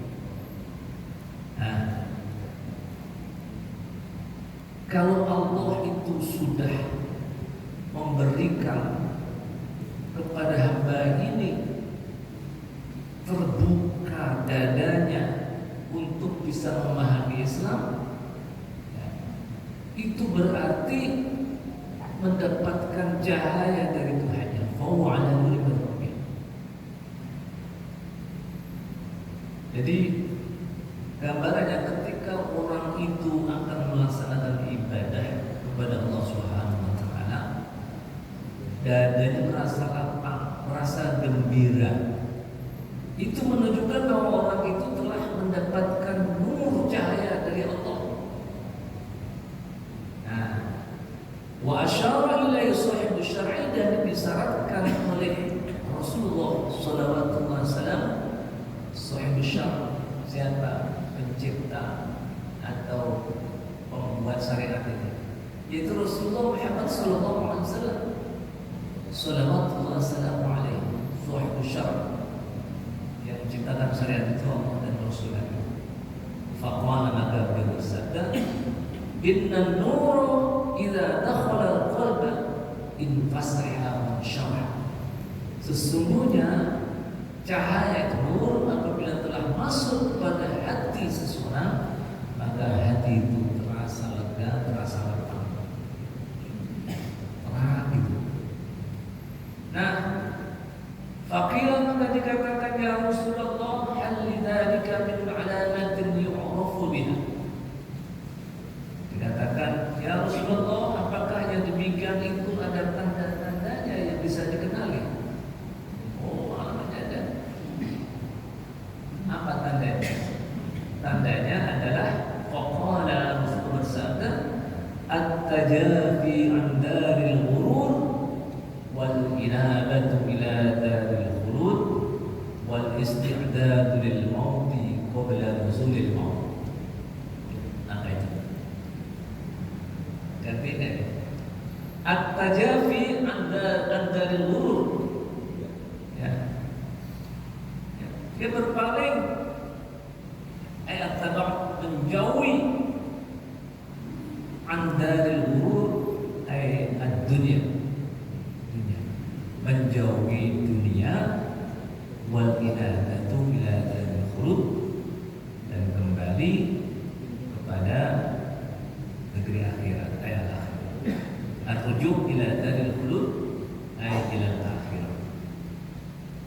Kalau Allah itu sudah memberikan kepada hamba ini terbuka dadanya untuk bisa memahami Islam, ya, itu berarti mendapatkan cahaya dari Tuhannya. Fahuwa ala nurin min rabbih. Jadi gambarannya ketika orang itu akan melaksanakan ibadah kepada Allah Subhanahu wa taala, dadanya merasa lapang, merasa gembira. Itu menunjukkan bahwa orang itu telah mendapatkan nur cahaya dari Allah. Nah, wa asyara ilaihi sahibu syar'i, dan disyaratkan oleh Rasulullah sallallahu alaihi wasallam sahibu syar'i, siapa? Pencipta atau pembuat syariat ini, yaitu Rasulullah Muhammad sallallahu alaihi wasallam. Sallallahu alaihi wasallam syar'i, yang menciptakan syariat itu Allah dan Rasulullah. Faqala, maka beliau bersabda, inna nur idza dakhala al-qalba infasaha syar'a. Sesungguhnya cahaya itu, nur, apabila telah masuk pada hati seseorang, maka hati itu terasa lega, terasa lapang, terang itu. Nah, faqila, maka dikatakan, ya Rasulullah, hal lidzalika min alamatin yu'rafu biha. Dikatakan, ya Rasulullah, apakah yang demikian itu ada tanda-tandanya yang bisa dikenali? Apa tandanya? Tandanya adalah faqala, Rasul bersabda, at-tajafi an daril ghurur wal inabatu ila daril khulud wal isti'dadu lil mauti qabla nuzulil maut. Apa itu? Artinya at-tajafi an daril ghurur, dia berpaling, ayat tabak, menjauhi, andaril ghurur, ayat ad-dunya, menjauhi dunia, wal inadatu ila daril khulud, dan kembali kembali kepada negeri akhirat, al-akhirah. Ar-ruju' ila daril khulud ay ila al-akhirah.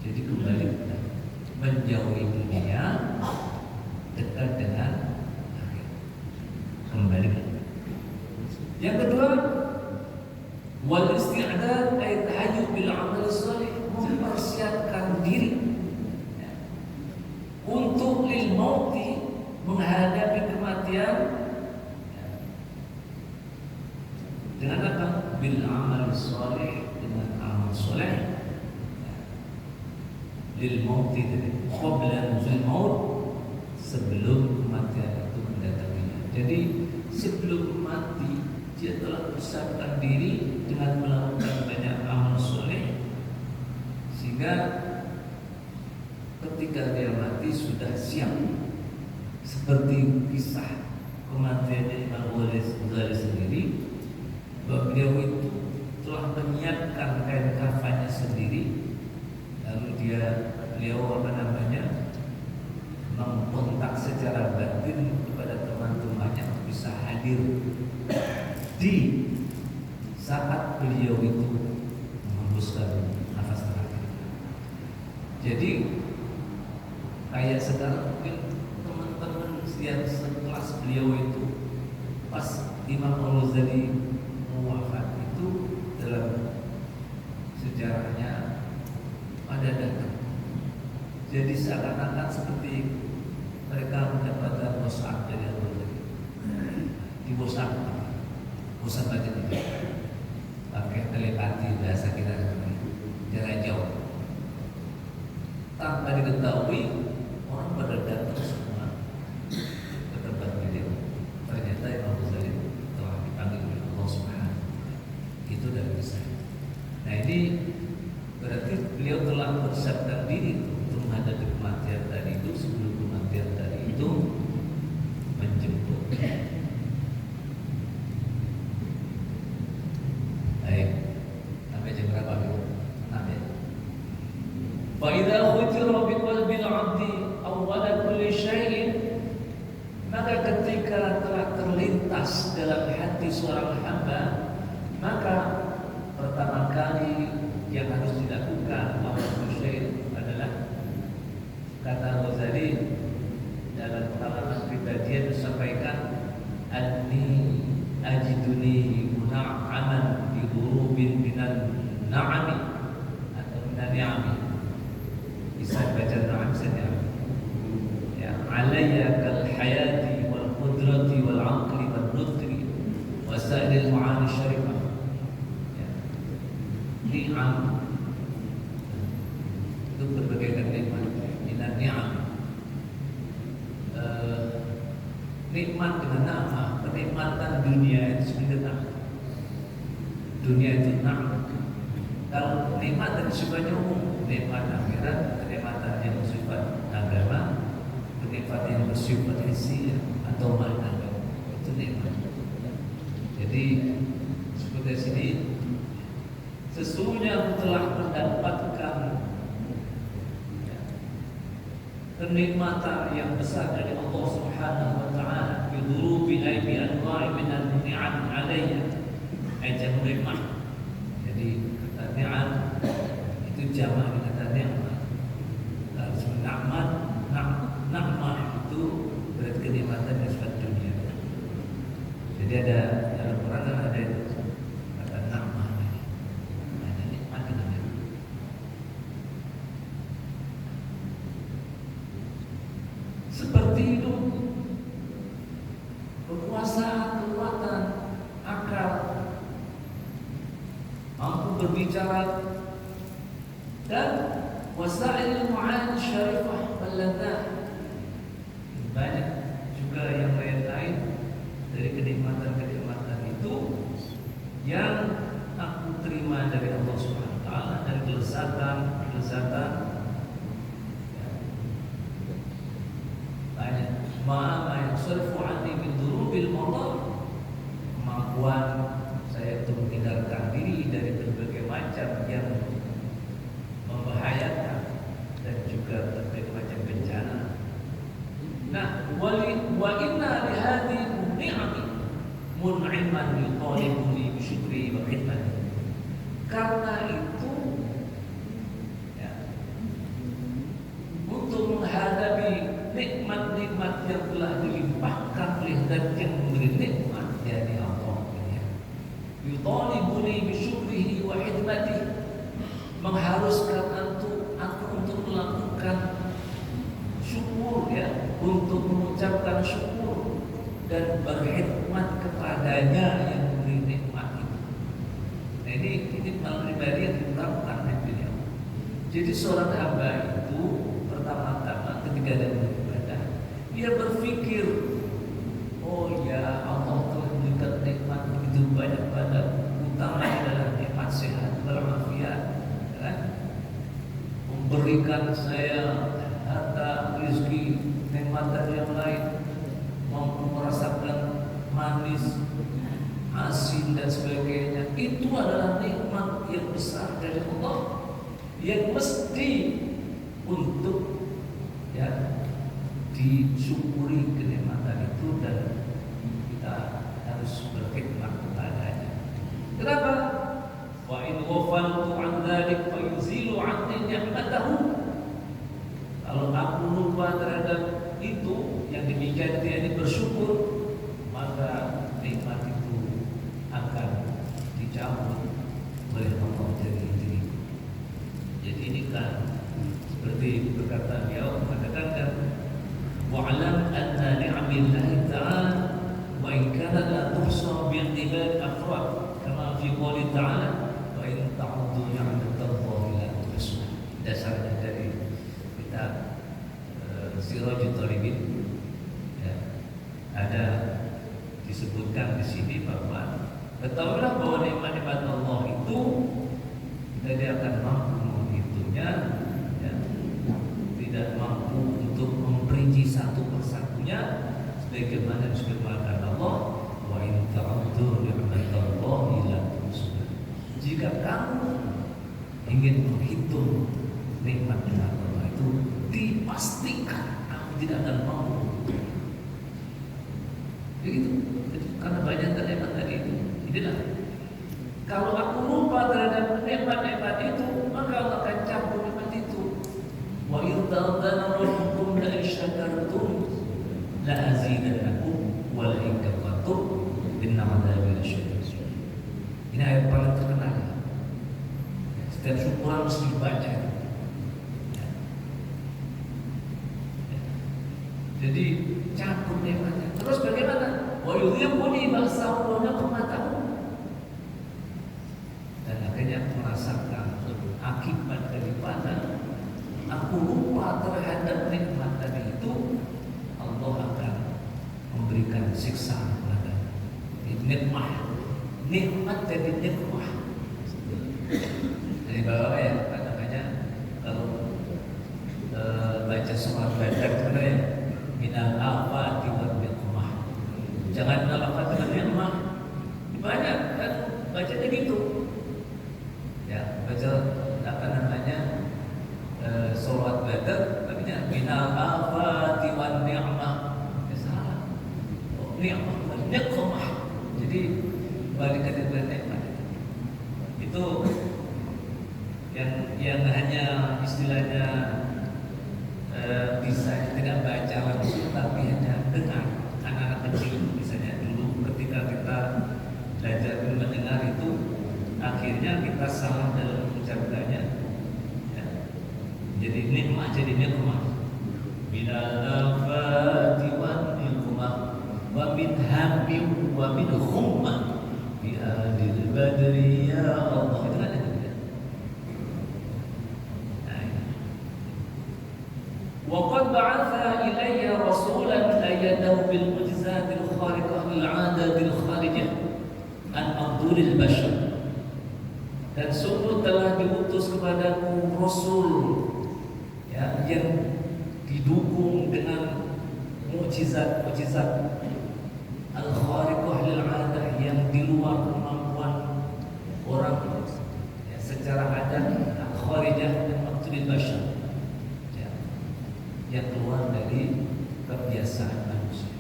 Jadi kembali menjauhi dunia, dekat dengan akhirat. Kembali. Yang kedua, wal isti'dad ay tahayyub bil amal salih, mempersiapkan diri untuk lil mauti, menghadapi kematian dengan apa? Bil amal salih, dengan amal saleh. Lil mauti tadi, qabla nuzul maut, sebelum kematian itu mendatanginya. Jadi sebelum mati dia telah persiapkan diri dengan melakukan banyak amal soleh, sehingga ketika dia mati sudah siap. Seperti kisah kematiannya Imam Ghazali sendiri, bahwa beliau itu telah menyiapkan kain kafannya sendiri, lalu beliau memkontak secara batin kepada teman-temannya untuk bisa hadir di saat beliau itu menghembuskan nafas terakhir. Jadi kayak sekarang mungkin teman-teman yang sekelas beliau itu pas Imam Al-Ghazali wafat itu dalam sejarahnya ada datang. Jadi seakan-akan seperti mereka mendapatkan WhatsApp dari Al-Ghazali. Di WhatsApp aja tidak pakai telepati bahasa kita jarak jauh, tanpa diketahui orang pada datang semua ke tempat beliau. Ternyata Imam Ghazali telah dipanggil oleh Allah Subhanahu. Itu dari kisah. Nah ini berarti beliau telah bersiapkan diri untuk menghadapi kematian tadi itu sebelum kematian tadi itu menjemput. Sampai jam berapa? 6 ya. Fa idza khutira bi qalbil 'abdi awwala kulli syai'in, maka ketika telah terlintas dalam hati seorang hamba, maka pertama kali yang harus dilakukan awal syai' adalah, kata Ghazali dalam pengalaman pribadi disampaikan, anni ajiduni muna'aman bi hurubin minan na'ami atau minan ni'ami. Bisa baca na'am saja. Ya, alayya kal hayati wal qudrati wal aqli wal nutri wa sa'il ma'ani syarifah. Ya. Ni'am itu berbagai nikmat. Minan ni'am, nikmat dengan nama. Kenikmatan dunia itu sebenarnya dunia itu nikmat. Kalau nikmat dan sifatnya umum, nikmat akhirat, kenikmatan yang bersifat agama, kenikmatan yang bersifat hissi atau makna, itu nikmat. Jadi seperti sini, sesungguhnya telah mendapatkan kenikmatan yang besar dari Allah Subhanahu wa taala, bidurubi bi anwa'i min an-ni'am 'alayya, ajam nikmat. Jadi kata ni'am itu jamak kata nikmat. Kalau nikmat, nikmat itu berarti kenikmatan yang sifat dunia. Jadi ada dalam Quran ada itu kata nikmat. Ada nikmat namanya. Seperti itu, kekuasaan, kekuatan, akal, mampu berbicara, dan wasail mu'an syarifah waladah. Banyak juga yang lain-lain dari kenikmatan-kenikmatan itu yang aku terima dari Allah Subhanahu wa taala, dari kelezatan banyak. Ma yansarfu anni min durubil madar, kemampuan saya untuk menghindarkan diri dari berbagai macam yang membahayakan dan juga berbagai macam bencana. Nah, wa man yutalibuni bisyukri wa khidmati. Karena itu ya, untuk menghadapi nikmat-nikmat yang telah dilimpahkan oleh zat yang memberi nikmat, yakni Allah ya. Yutalibuni bisyukrihi wa khidmati, mengharuskan aku untuk melakukan syukur ya, untuk mengucapkan syukur dan berkhidmat kepadanya yang memberi nikmat itu. Nah, ini mal pribadi yang diungkapkan di dunia. Jadi seorang hamba itu pertama-tama ketika dia beribadah, dia berpikir, oh ya, Allah telah memberikan nikmat begitu banyak pada utamanya adalah nikmat sehat walafiat, kan? Memberikan saya harta, rezeki, nikmat dan yang lain, mampu merasakan manis, asin dan sebagainya. Itu adalah nikmat yang besar dari Allah yang mesti untuk ya disyukuri kenikmatan itu, dan kita harus berkhidmat kepadanya. Kenapa? Wa in ghafaltu an dzalik fa yuzilu 'anni ni'matahu. Kalau aku lupa terhadap itu, yang demikian dia bersyukur, maka nikmat itu akan dicabut oleh Allah dari diri. Jadi ini kan seperti berkata beliau mengatakan, wa'lam anna ni'amillahi ta'ala wa in kana la tuhsa bi'tibari afrad, kama fi qouli ta'ala wa in ta'uddu ni'matallahi la tuhsuha. Dasarnya dari kitab Sirajul Talibin ya, ada disebutkan di sini bahwa ketahuilah bahwa nikmat-nikmat Allah itu kita tidak akan mampu menghitungnya ya, tidak mampu untuk memperinci satu persatunya, sebagaimana disebutkan Allah, wa in ta'uddu ni'matallahi la tuhsuha. Jika kamu ingin menghitung nikmat-nikmat Allah itu, dipastikan kamu tidak akan mampu. Begitu. Karena banyak nikmat tadi itu. Inilah. Kalau aku lupa terhadap nikmat-nikmat itu, maka Allah akan cabut nikmat itu. Wa yudhana rabbukum la in syakartum la azidannakum wa la in kafartum inna 'adzabi lasyadid. Ini ayat paling terkenal. Setiap syukuran mesti dibaca. Jadi cabut nikmatnya. Terus bagaimana? Wa yudhiquni ba'sahu wa ni'matahu. Dan akhirnya merasakan akibat daripada aku lupa terhadap nikmat tadi itu, Allah akan memberikan siksa kepada nikmat jadi nikmah. Jadi bawah ya, katanya kalau baca surat Badar itu ya, minal afati wal ni'mah. Jangan minal afati wal ni'mah. Banyak kan bacanya gitu. Ya, baca apa namanya? Surat Badar artinya minal afati wal ni'mah. Ya salah. Oh, ni'mah wal ni'mah. Jadi balik ke nikmat. Itu yang hanya istilahnya bisa tidak baca langsung, tapi hanya dengar. Anak-anak kecil misalnya dulu ketika kita belajar mendengar itu, akhirnya kita salah dalam mengucapkannya ya. Jadi nikmat jadi nikmat. Minal afati wan niqmah wa min hammin wa min khummah bi adil badri ya Allah. Itu kan وقد بعث إلي رسولا أيده بالمعجزات الخارقة للعادة الخارجة عن مقدور البشر. Dan sungguh telah diutus kepadaku Rasul ya, yang didukung dengan mukjizat-mukjizat al-khariqah lil-'adah yang di luar kemampuan orang ya, secara adat, al-kharijah dan maqduril bashar, yang keluar dari kebiasaan manusia.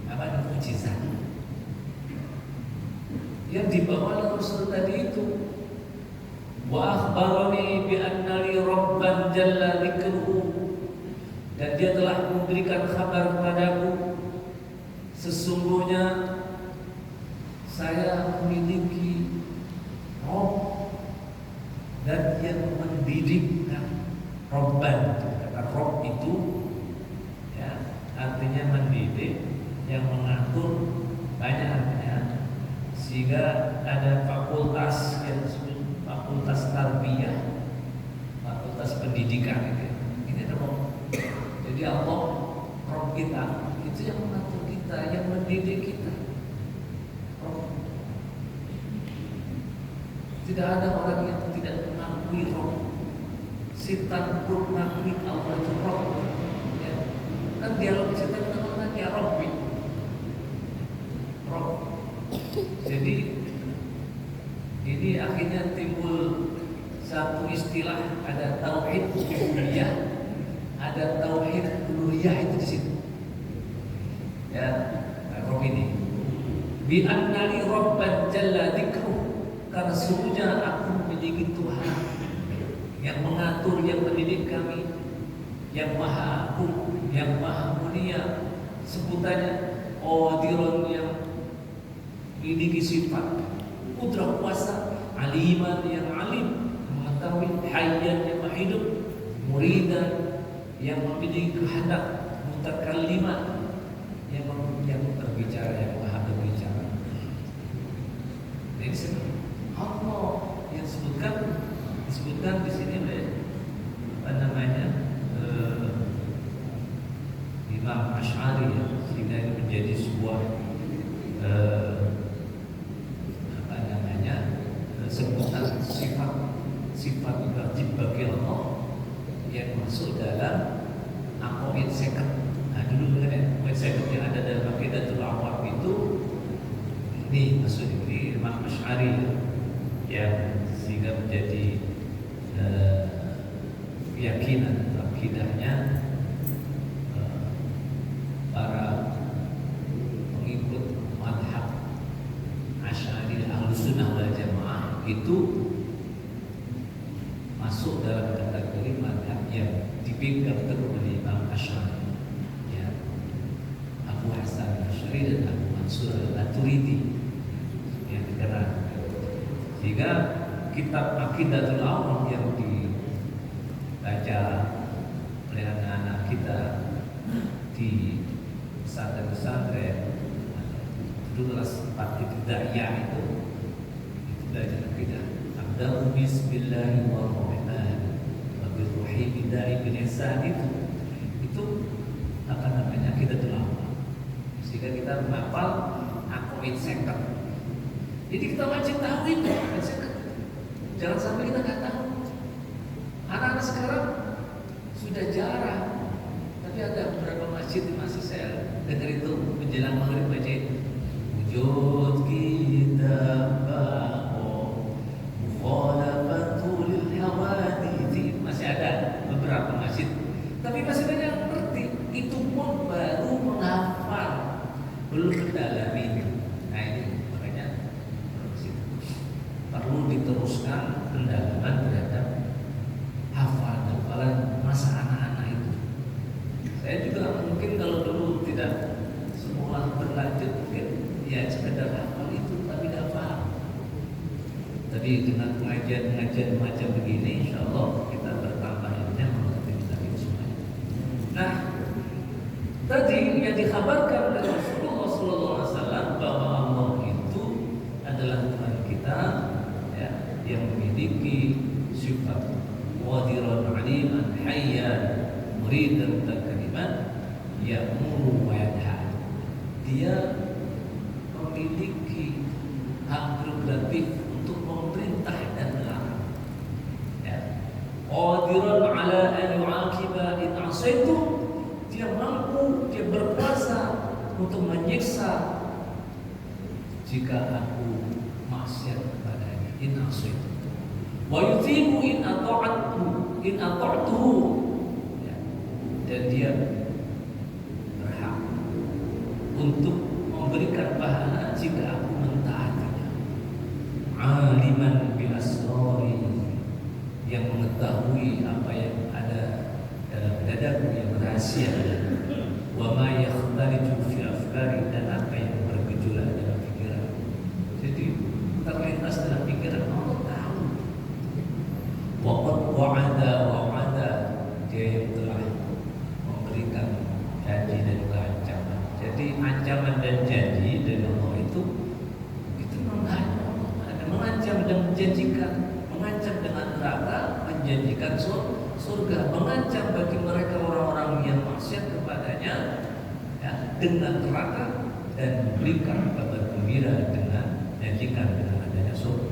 Apa itu mukjizat? dibawa oleh Rasul tadi itu. Wa akhbarani bi anna li rabban jalla dzikruhu, dan dia telah memberikan kabar kepadaku sesungguhnya saya memiliki Rob dan yang mendidikkan. Robban, kata Rob itu ya artinya mendidik, yang mengatur, banyak artinya. Sehingga ada fakultas yang disebut fakultas tarbiyah, fakultas pendidikan gitu. Ini ada Rob. Jadi Allah Rob kita itu yang mengatur kita, yang mendidik kita. Rob. Tidak ada orang yang tidak mengakui Rob. Setan pun mengakui Allah itu Rob. Ya. Kan dialog setan dengan ya Robbi. Rob. Jadi ini akhirnya timbul satu istilah, ada tauhid uluhiyah, ada tauhid uluhiyah itu di situ. Ya, Rob ini. Bi annali rabban jalla dzikruh, karena sesungguhnya aku memiliki Tuhan yang mengatur, yang mendidik kami, yang maha agung, yang maha mulia, sebutannya Qadirun, yang memiliki sifat kudrah kuasa, Aliman yang alim, mengetahui, Hayyan yang maha hidup, Muridan yang memiliki kehendak, Mutakalliman yang berbicara, yang maha berbicara. Jadi Allah yang disebutkan di sini oleh Imam Asy'ari, ya, sehingga ini menjadi sebuah sebutan sifat wajib bagi Allah yang masuk dalam aqaid second. Nah dulu kan aqaid second yang ada dalam Aqidatul Awam itu ini masuk di Imam Asy'ari yang sehingga menjadi keyakinan akidahnya para pengikut madhab Asy'ari Ahlussunnah wal Jamaah itu masuk dalam kategori madhab yang dipegang teguh oleh Imam Asy'ari, ya, Abu Hasan Asy'ari dan Abu Mansur Al-Maturidi yang dikenal. Sehingga kitab Aqidatul Awam yang dibaca oleh anak-anak kita di pesantren-pesantren dulu kelas 4 ibtidaiyah itu belajar akidah. Abda'u bismillahirrahmanirrahim wa birruhi bidai bin ihsan itu apa namanya Aqidatul Awam. Sehingga kita menghafal aqaid second. Jadi kita wajib tahu itu. Jangan sampai kita nggak tahu. Anak-anak sekarang sudah jarang, tapi ada beberapa masjid masih saya dengar itu menjelang maghrib baca itu. Wujud kita bahu mukhalafatul hawadith, masih ada beberapa masjid, tapi masih banyak yang ngerti. Itu pun baru menghafal, belum mendalami. Nah ini makanya perlu diteruskan pendalaman terhadap hafalan masa anak-anak itu. Saya juga mungkin kalau dulu tidak semula berlanjut, mungkin ya sekedar hafal itu tapi tidak paham. Tapi dengan pengajian macam begini, insya Allah kita bertambah ilmunya mengerti kita itu semuanya. Nah, tadi yang dikabarkan oleh Rasulullah SAW bahwa Allah itu adalah Tuhan kita, ya, yang memiliki sifat Qadirun Aliman Hayyan Muridan Takriman Ya'muru wa yanha. Dia memiliki hak prerogatif untuk memerintah dan melarang. Ya. Qadirun ala an yu'aqiba in asaitu. Dia mampu, dia berkuasa untuk menyiksa jika aku maksiat kepadanya. In asaitu. Wa yuthibu in ata'tuhu. Ya. Dan dia berhak untuk memberikan pahala jika aku mentaatinya. aliman bi asrari, yang mengetahui apa yang ada dalam dadaku yang rahasia, wa ma yakhtalitu fi afkari, dan apa yang bergejolak dalam pikiran. Jadi terlintas dalam pikiran Allah tahu. Waqad wa'ada, dia yang telah memberikan janji dan juga ancaman. Jadi ancaman dan janji dari Allah itu mengancam dan menjanjikan, mengancam dengan neraka, menjanjikan surga, mengancam bagi mereka orang-orang yang maksiat kepadanya ya, dengan neraka, dan memberikan kabar gembira dengan janjikan dengan adanya surga.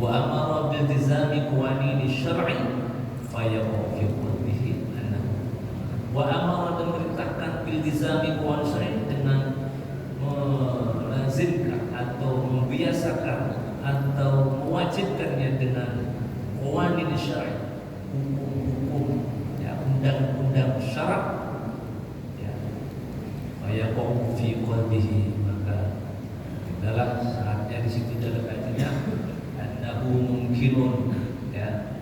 Wa amara bil tizami qawanin syar'i fa yaqfi bihi annahu, wa amara, dan memerintahkan bil tizami qawanin syar'i, dengan melazimkan atau membiasakan atau mewajibkannya dengan qawanin syar'i, hukum-hukum ya, undang-undang syarak ya. Fa yaqfu fi qalbihi, maka adalah saatnya di situ dalam hatinya annahu mungkinun ya,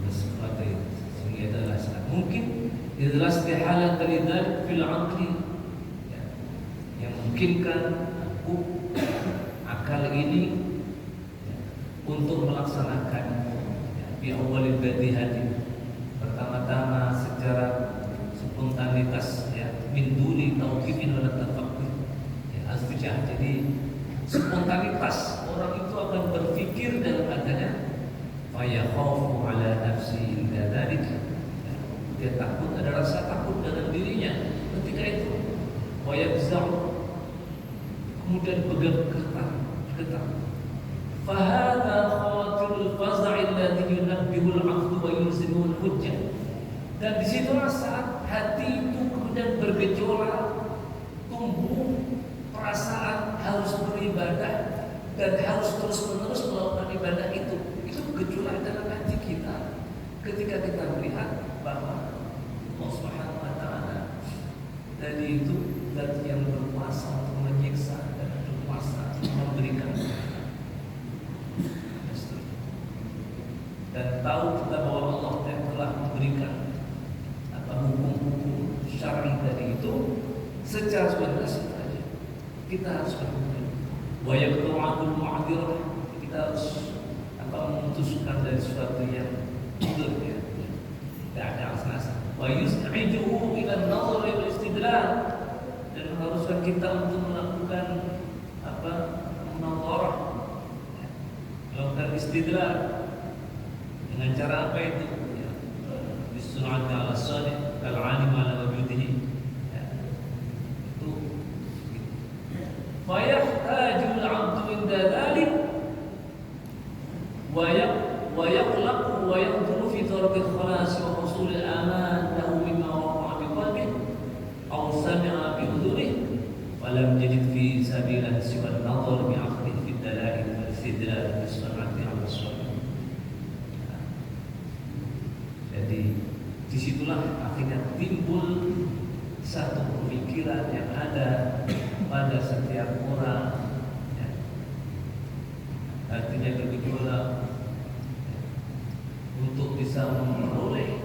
seperti sehingga adalah saat mungkin adalah istihalat lidzalik fil aqli ya, yang memungkinkan aku akal ini ya, untuk melaksanakan ya, bi awalil badihati, pertama-tama secara spontanitas ya, min duni tauqifin wala tafakkur ya, asfijah. Jadi spontanitas orang itu akan berpikir dalam adanya fa yakhafu ala nafsi illa dzalik ya, dia takut, ada rasa takut dalam dirinya ketika itu, wa yafza'u, kemudian getar. Fahadha khawatirul faza'i alladhi yunabbihul 'abdu wa yulzimul hujjah. Dan disitulah saat hati itu kemudian bergejolak, tumbuh perasaan harus beribadah dan harus terus-menerus melakukan ibadah itu. Itu gejolak dalam hati kita ketika kita melihat bahwa Allah Subhanahu wa taala tadi itu zat yang berkuasa untuk menyiksa dan berkuasa untuk memberikan, dan tahu kita bahwa Allah telah memberikan hukum-hukum syar'i tadi itu secara spontan saja. Kita harus berhukum. Wa yaqta'ul mu'adirah, kita harus memutuskan dari sesuatu yang betul ya, tidak ada alasan. Wa yus'ijuhu ila an-nazar wal istidlal, dan mengharuskan kita untuk melakukan munadharah, melakukan istidlal. Dengan cara apa itu? Ya, bisun'ati ala sadiq kal-'alim ala wujudihi ya, itu fa yahtajul 'abdu inda dhalik wa yaqlaqu wa yaqduru fi tarki al-khalas wa husul al-aman lahu mimma waqa'a bi qalbihi aw sami'a bi udhunihi wa lam yajid fi sabilan siwa an-nadhar bi 'aqlihi fi ad-dalail wal istidlal bis-sun'ati ala as-sunnah. Jadi disitulah akhirnya timbul satu pemikiran yang ada pada setiap orang ya. Artinya bergejolak ya, untuk bisa memperoleh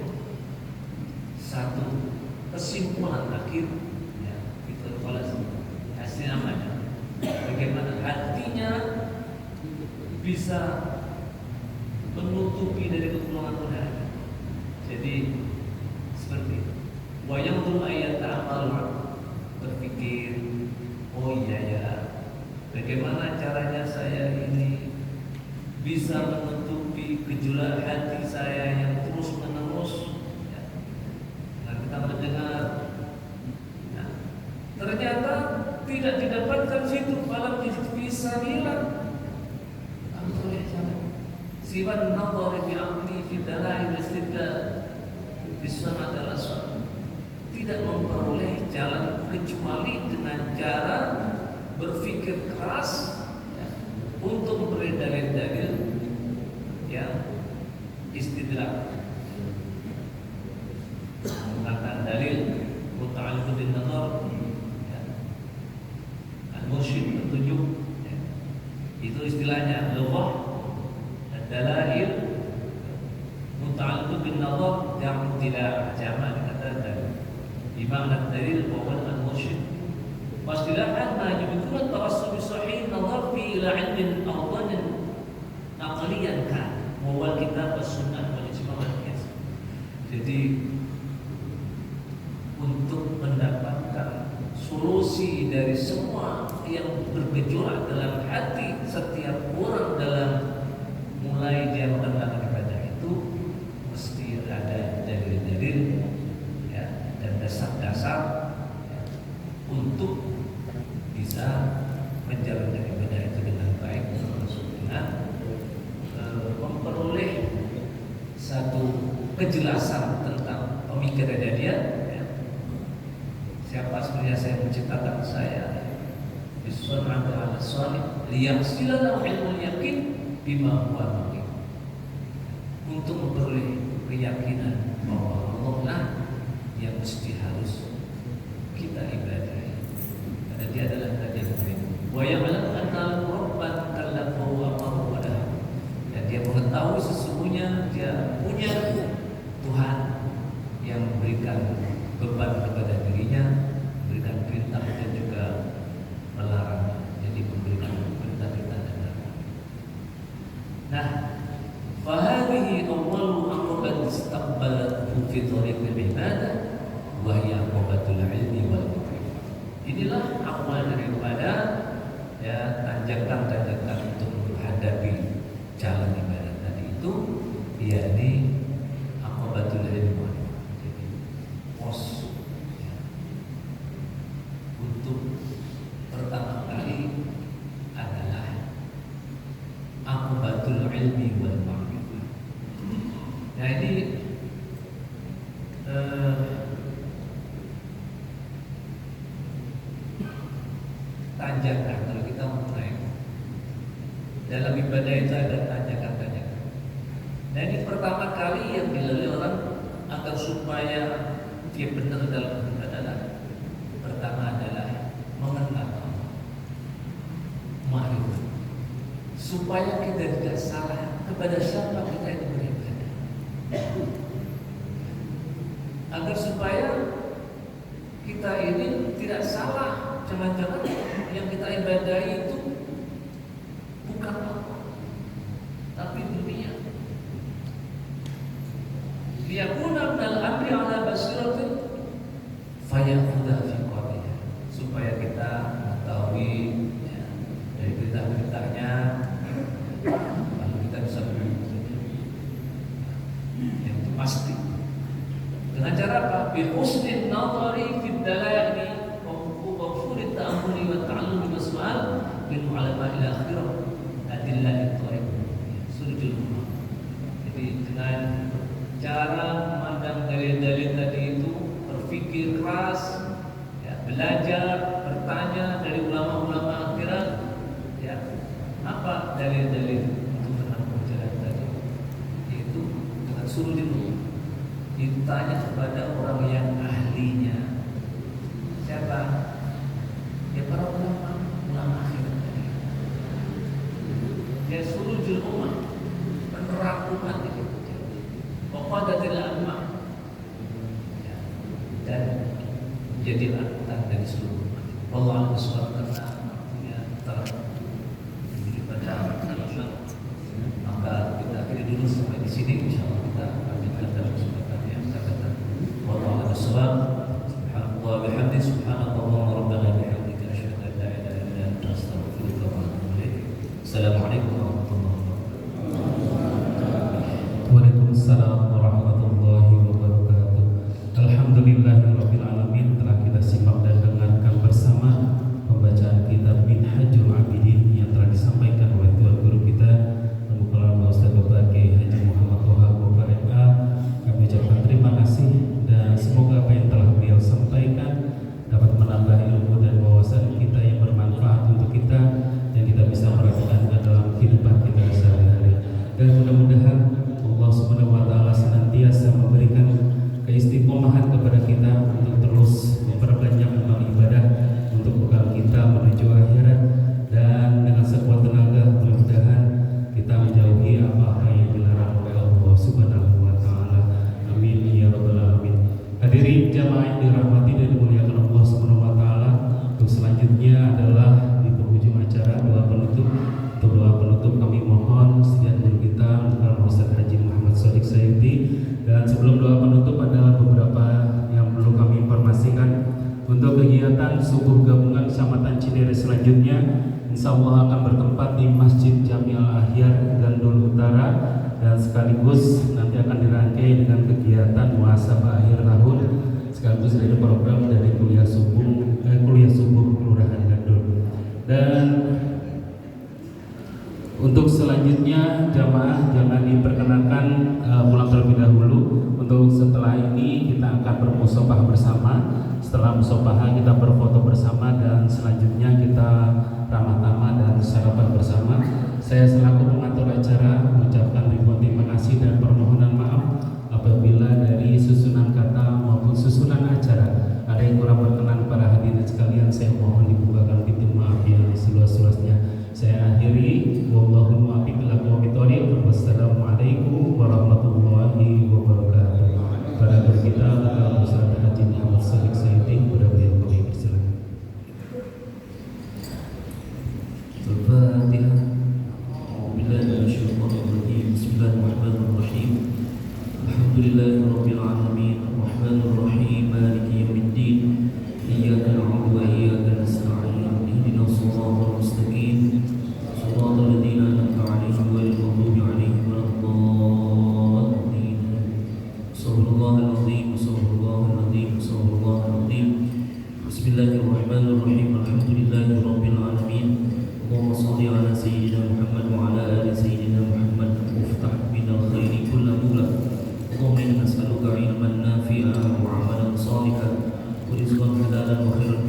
satu kesimpulan akhir ya, itu adalah hasil namanya bagaimana hatinya bisa menutupi dari kekurangan Tuhan. Jadi seperti itu. Wayang tuh ayat amal, berpikir, oh iya ya, bagaimana caranya saya ini bisa menutupi gejolak hati saya yang terus menerus ya. Nah, kita mendengar nah, ternyata tidak didapatkan situ, malah bisa hilang. Siwan nadhari bi aqli fi dalail istidlal bis-sunnah adalah tidak memperoleh jalan kecuali dengan cara berpikir keras ya, untuk memberi dalil-dalil yang istidlal, menggunakan dalil muta'alliq bin nazar ya, al-mursyid, petunjuk ya. Itu istilahnya lughah dalail muta'alliq bin nazar yang tidak jamak dikatakan bima'na dalil wa wal al-mursyid wastilahan ma yumkinu tawassul bi sahih nazar fi ila ilmin awdan naqliyan kan wa wal kitab was sunnah wal ijma' wal qiyas. Jadi untuk mendapatkan solusi dari semua yang bergejolak dalam hati setiap orang dalam mulai dia mengerjakan ibadah itu mesti ada dalil-dalil ya, dan dasar-dasar ya, untuk bisa menjalankan ibadah itu dengan baik termasuk dengan memperoleh satu kejelasan tentang pemikirannya dia ya. Siapa sebenarnya saya menciptakan saya Bismillah ala salih liyahsilalahu ilmul yakin bima huwa maqim, untuk memperoleh keyakinan bahwa Allah lah yang mesti harus kita ibadahi karena dia adalah Qadir wa ya'lamu anna rabban kallafahu amara wa nahaa, dan dia mengetahui sesungguhnya dia punya Tuhan yang memberikan beban kepada dirinya, memberikan perintah dan juga melarang, jadi memberikan perintah-perintah dan larangan. Nah, fahadihi awwalu aqabat istaqbalathu fi thariqil ibadah wa hiya aqabatul ilmi wal ma'rifah. Inilah awal daripada ya tanjakan-tanjakan untuk menghadapi jalan ibadah tadi itu, yakni aqabatul ilmi wal ma'rifah. Jadi pos ya, untuk pertama kali adalah aqabatul ilmi wal ma'rifah. Nah ini tanjakan kalau kita mulai dalam ibadah itu ada tanjakan-tanjakan. Nah ini pertama kali yang dilalui orang agar supaya dia benar dalam beribadah, pertama adalah mengenal Allah, ma'rifah, supaya kita tidak salah kepada siapa kita itu beribadah, agar supaya kita ini tidak salah, jangan-jangan yang kita ibadahi itu bukan Allah tapi dunia. Liyakuna minal amri ala basiratin fayakhudha fi qadiha, supaya kita mengetahui ya, dari berita-beritanya, lalu kita bisa berpikir yang itu pasti. Dengan cara apa? Bi husnin nadhari fi dalail wa furi ta'ammuli wa ta'allumi mas'al min ulama ila akhirah adillah at-tariq surjul ummah. Jadi dengan cara memandang dalil-dalil tadi itu, berpikir keras, ya, belajar, bertanya dari ulama-ulama akhirat, ya, apa dalil-dalil untuk menempuh jalan tadi? Yaitu dengan surjul ummah. Ditanya kepada orang yang ahlinya. Siapa? Ya para ulama akhirat tadi. Ya surujul ummah, penerang umat itu. Waqadatil ammah, ya, dan menjadi angkutan dari seluruh umat. Allah SWT karena waktunya telah daripada maka kita akhiri dulu sampai di sini. Insyaallah kita lanjutkan dalam kesempatan yang akan datang. Wallahu a'lam. Subhanallah bihamdihi, subhanallah rabbana bihamdika asyhadu an la ilaha illa anta astaghfiruka wa atubu ilaik. Assalamualaikum warahmatullahi wabarakatuh. Waalaikumsalam warahmatullahi wabarakatuh. Alhamdulillahirabbil alamin, telah kita simak dan dengarkan bersama pembacaan kitab Minhajul Abidin yang telah disampaikan oleh Tuan Guru kita Al-Mukarram Ustaz Bapak Kiai Haji Muhammad Toha Bapak MA. Kami ucapkan terima kasih dan semoga apa yang telah beliau sampaikan dapat menambah ilmu dan wawasan kita yang bermanfaat untuk kita, dan kita bisa merasakan dalam hidup kegiatan subuh gabungan Kecamatan Cinere selanjutnya insya Allah akan bertempat di Masjid Jami Al-Ahyar Gandul Utara, dan sekaligus nanti akan dirangkai dengan kegiatan muhasabah akhir tahun sekaligus dari program dari kuliah subuh Kelurahan Gandul. Dan untuk selanjutnya jamaah jangan diperkenankan pulang terlebih dahulu. Untuk setelah ini kita akan bermusyawarah bersama. Setelah musyawarah kita berfoto bersama, dan selanjutnya kita ramah tamah dan sarapan bersama. Saya selaku pengatur acara mengucapkan ribuan terima kasih dan permohonan maaf apabila dari susunan kata maupun susunan acara ada yang kurang berkenan para hadirin sekalian. Saya mohon dibukakan pintu maaf yang seluas-luasnya. Saya akhiri, wallahu muwaffiq ila aqwamit thoriq. Wassalamualaikum warahmatullahi wabarakatuh. Pada guru kita Bapak Ustaz Haji Muhammad Sadiq Saidi, kepada beliau kami persilakan. Al-Fatihah. A'udzubillahi minasyaitonir rajim. Bismillahirrahmanirrahim. Alhamdulillahirabbil alamin. Arrahmanir rahim. Maliki yaumiddin. Iyyaka na'budu wa iyyaka nasta'in. Ihdinas siratal mustaqim. Siratal ladzina an'amta 'alaihim ghairil maghdubi 'alaihim waladdallin. Subhanallahil azim, subhanallahil azim, subhanallahil azim. Bismillahirrahmanirrahim. Alhamdulillahirabbil alamin. Allahumma shalli ala sayyidina Muhammad wa ala ali sayyidina Muhammad. Uftah minal khairi kullu mula. Allahumma inna nas'aluka ilman nafi'an wa 'amalan shalihan wa rizqan halalan wa khairan